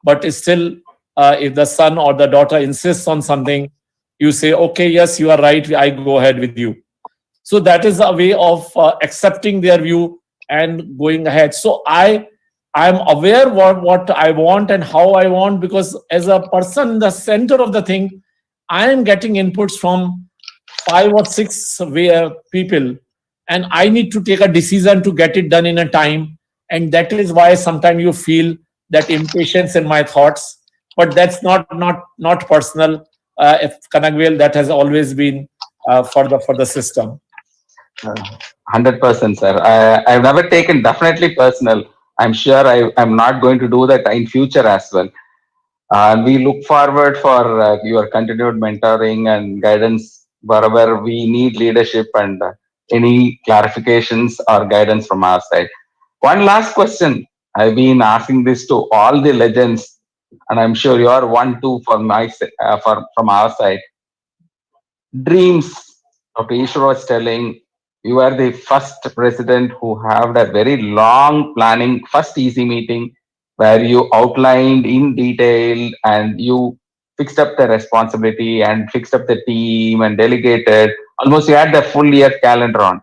but still, if the son or the daughter insists on something, you say, okay, yes, you are right, I go ahead with you. So that is a way of accepting their view and going ahead. So I'm aware what I want and how I want, because as a person in the center of the thing, I am getting inputs from 5 or 6 people, and I need to take a decision to get it done in a time. And that is why sometimes you feel that impatience in my thoughts, but that's not personal. If Kanagvel, that has always been for the system. 100%, sir. I've never taken definitely personal. I'm sure I'm not going to do that in future as well. We look forward for your continued mentoring and guidance wherever we need leadership and any clarifications or guidance from our side. One last question. I've been asking this to all the legends, and I'm sure you are one too from from our side. Dreams. Dr. Ishwar was telling you are the first president who had a very long planning, first easy meeting where you outlined in detail and you fixed up the responsibility and fixed up the team and delegated. Almost you had the full year calendar on.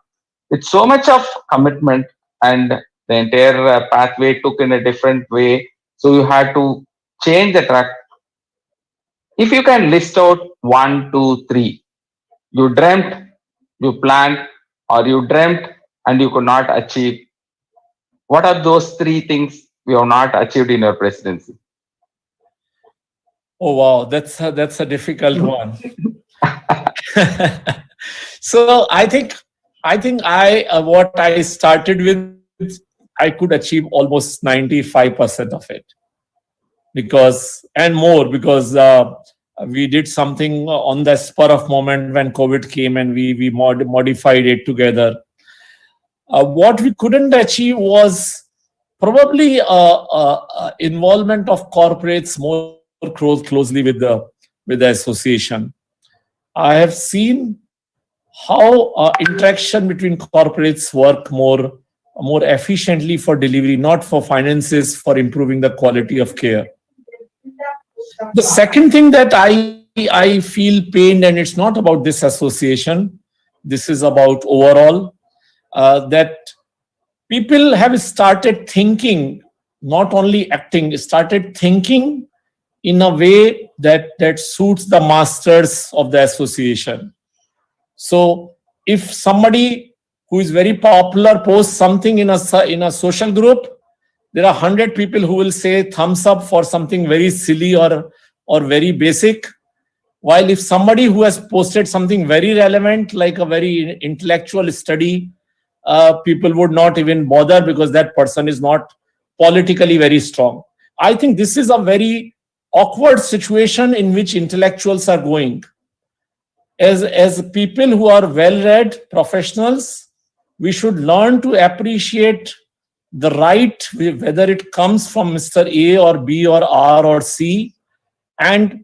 It's so much of commitment, and the entire pathway took in a different way. So you had to change the track. If you can list out 1, 2, 3, you dreamt, you planned, or you dreamt and you could not achieve. What are those 3 things you have not achieved in your presidency? Oh wow, that's a difficult one. So I think what I started with, I could achieve almost 95% of it, because we did something on the spur of moment when COVID came, and we modified it together. What we couldn't achieve was probably involvement of corporates more closely with the association. I have seen how interaction between corporates work more efficiently for delivery, not for finances, for improving the quality of care. The second thing that I feel pained, and it's not about this association, this is about overall, that people have started thinking, not only acting, started thinking in a way that suits the masters of the association. So if somebody who is very popular posts something in a social group, there are 100 people who will say thumbs up for something very silly or very basic. While if somebody who has posted something very relevant, like a very intellectual study, people would not even bother because that person is not politically very strong. I think this is a very awkward situation in which intellectuals are going. As people who are well-read professionals, we should learn to appreciate the right, whether it comes from Mr. A or B or R or C, and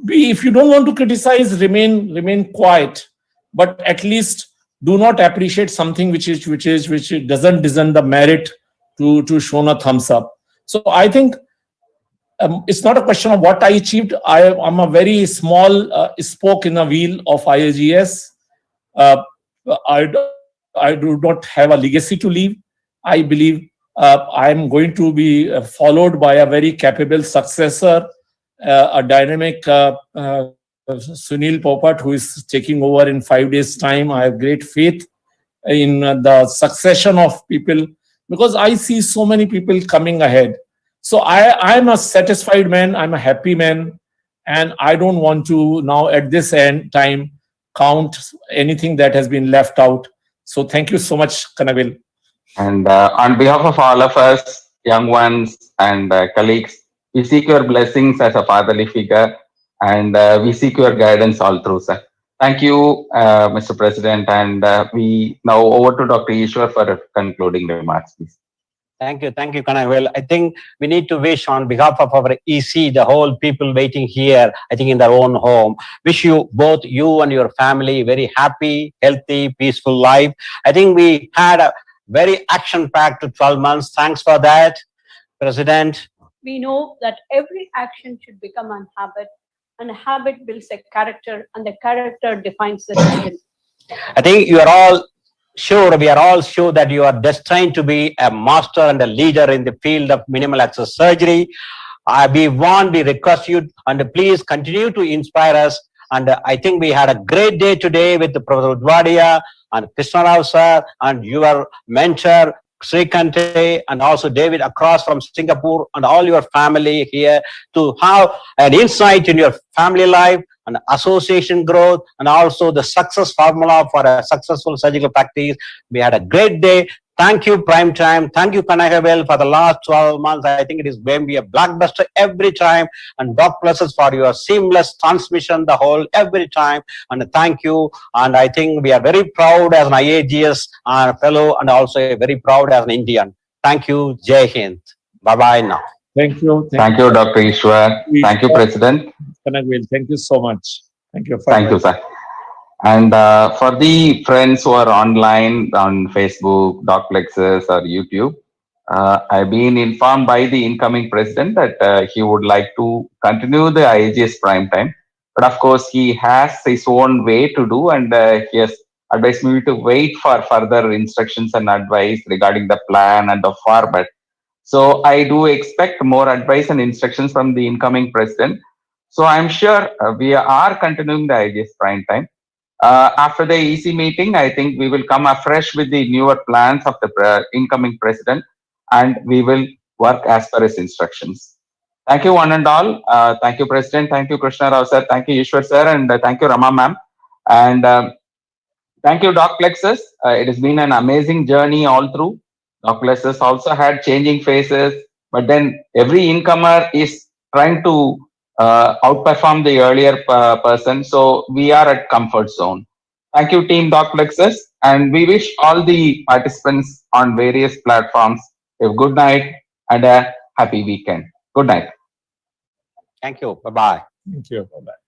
B, if you don't want to criticize, remain quiet, but at least do not appreciate something which doesn't deserve the merit to show a thumbs up. So I think it's not a question of what I achieved. I'm a very small spoke in the wheel of IAGES. I do not have a legacy to leave. I believe I'm going to be followed by a very capable successor, a dynamic Sunil Popat, who is taking over in 5 days' time. I have great faith in the succession of people, because I see so many people coming ahead. So I'm a satisfied man, I'm a happy man, and I don't want to now at this time count anything that has been left out. So thank you so much, Kanagil. And on behalf of all of us, young ones and colleagues, we seek your blessings as a fatherly figure, and we seek your guidance all through, sir. Thank you, Mr. President, and we now over to Dr. Ishwar for concluding remarks, please. Thank you, Kanagil. I think we need to wish on behalf of our EC, the whole people waiting here, I think in their own home, wish you, both you and your family, very happy, healthy, peaceful life. I think we had a very action-packed 12 months. Thanks for that, President. We know that every action should become a habit, and a habit builds a character, and the character defines the region. I think we are all sure that you are destined to be a master and a leader in the field of minimal access surgery. We request you, and please continue to inspire us. And I think we had a great day today with the Prof. Udwadia and Krishna Rao sir and your mentor Shrikhande, and also David across from Singapore, and all your family here, to have an insight in your family life and association growth, and also the success formula for a successful surgical practice. We had a great day. Thank you, Primetime. Thank you, Kanagil, for the last 12 months. I think it is going to be a blockbuster every time. And Docplexus for your seamless transmission the whole every time. And thank you. And I think we are very proud as an IAGES fellow, and also very proud as an Indian. Thank you. Jai Hind. Bye-bye now. Thank you. Thank you, Dr. Ishwar. Thank you, President. Kanagil, thank you so much. Thank you. Thank you, sir. And for the friends who are online on Facebook, Docplexus or YouTube, I've been informed by the incoming president that he would like to continue the IAGES Primetime. But of course, he has his own way to do, and he has advised me to wait for further instructions and advice regarding the plan and the format. So I do expect more advice and instructions from the incoming president. So I'm sure we are continuing the IAGES Primetime. After the EC meeting, I think we will come afresh with the newer plans of the incoming president, and we will work as per his instructions. Thank you, one and all. Thank you, President. Thank you, Krishna Rao sir. Thank you, Ishwar sir, and thank you, Rama ma'am. And thank you, Docplexus. It has been an amazing journey all through. Docplexus also had changing phases, but then every incomer is trying to outperform the earlier person. So we are at comfort zone. Thank you, Team Docplexus, and we wish all the participants on various platforms a good night and a happy weekend. Good night. Thank you. Bye-bye. Thank you. Bye-bye.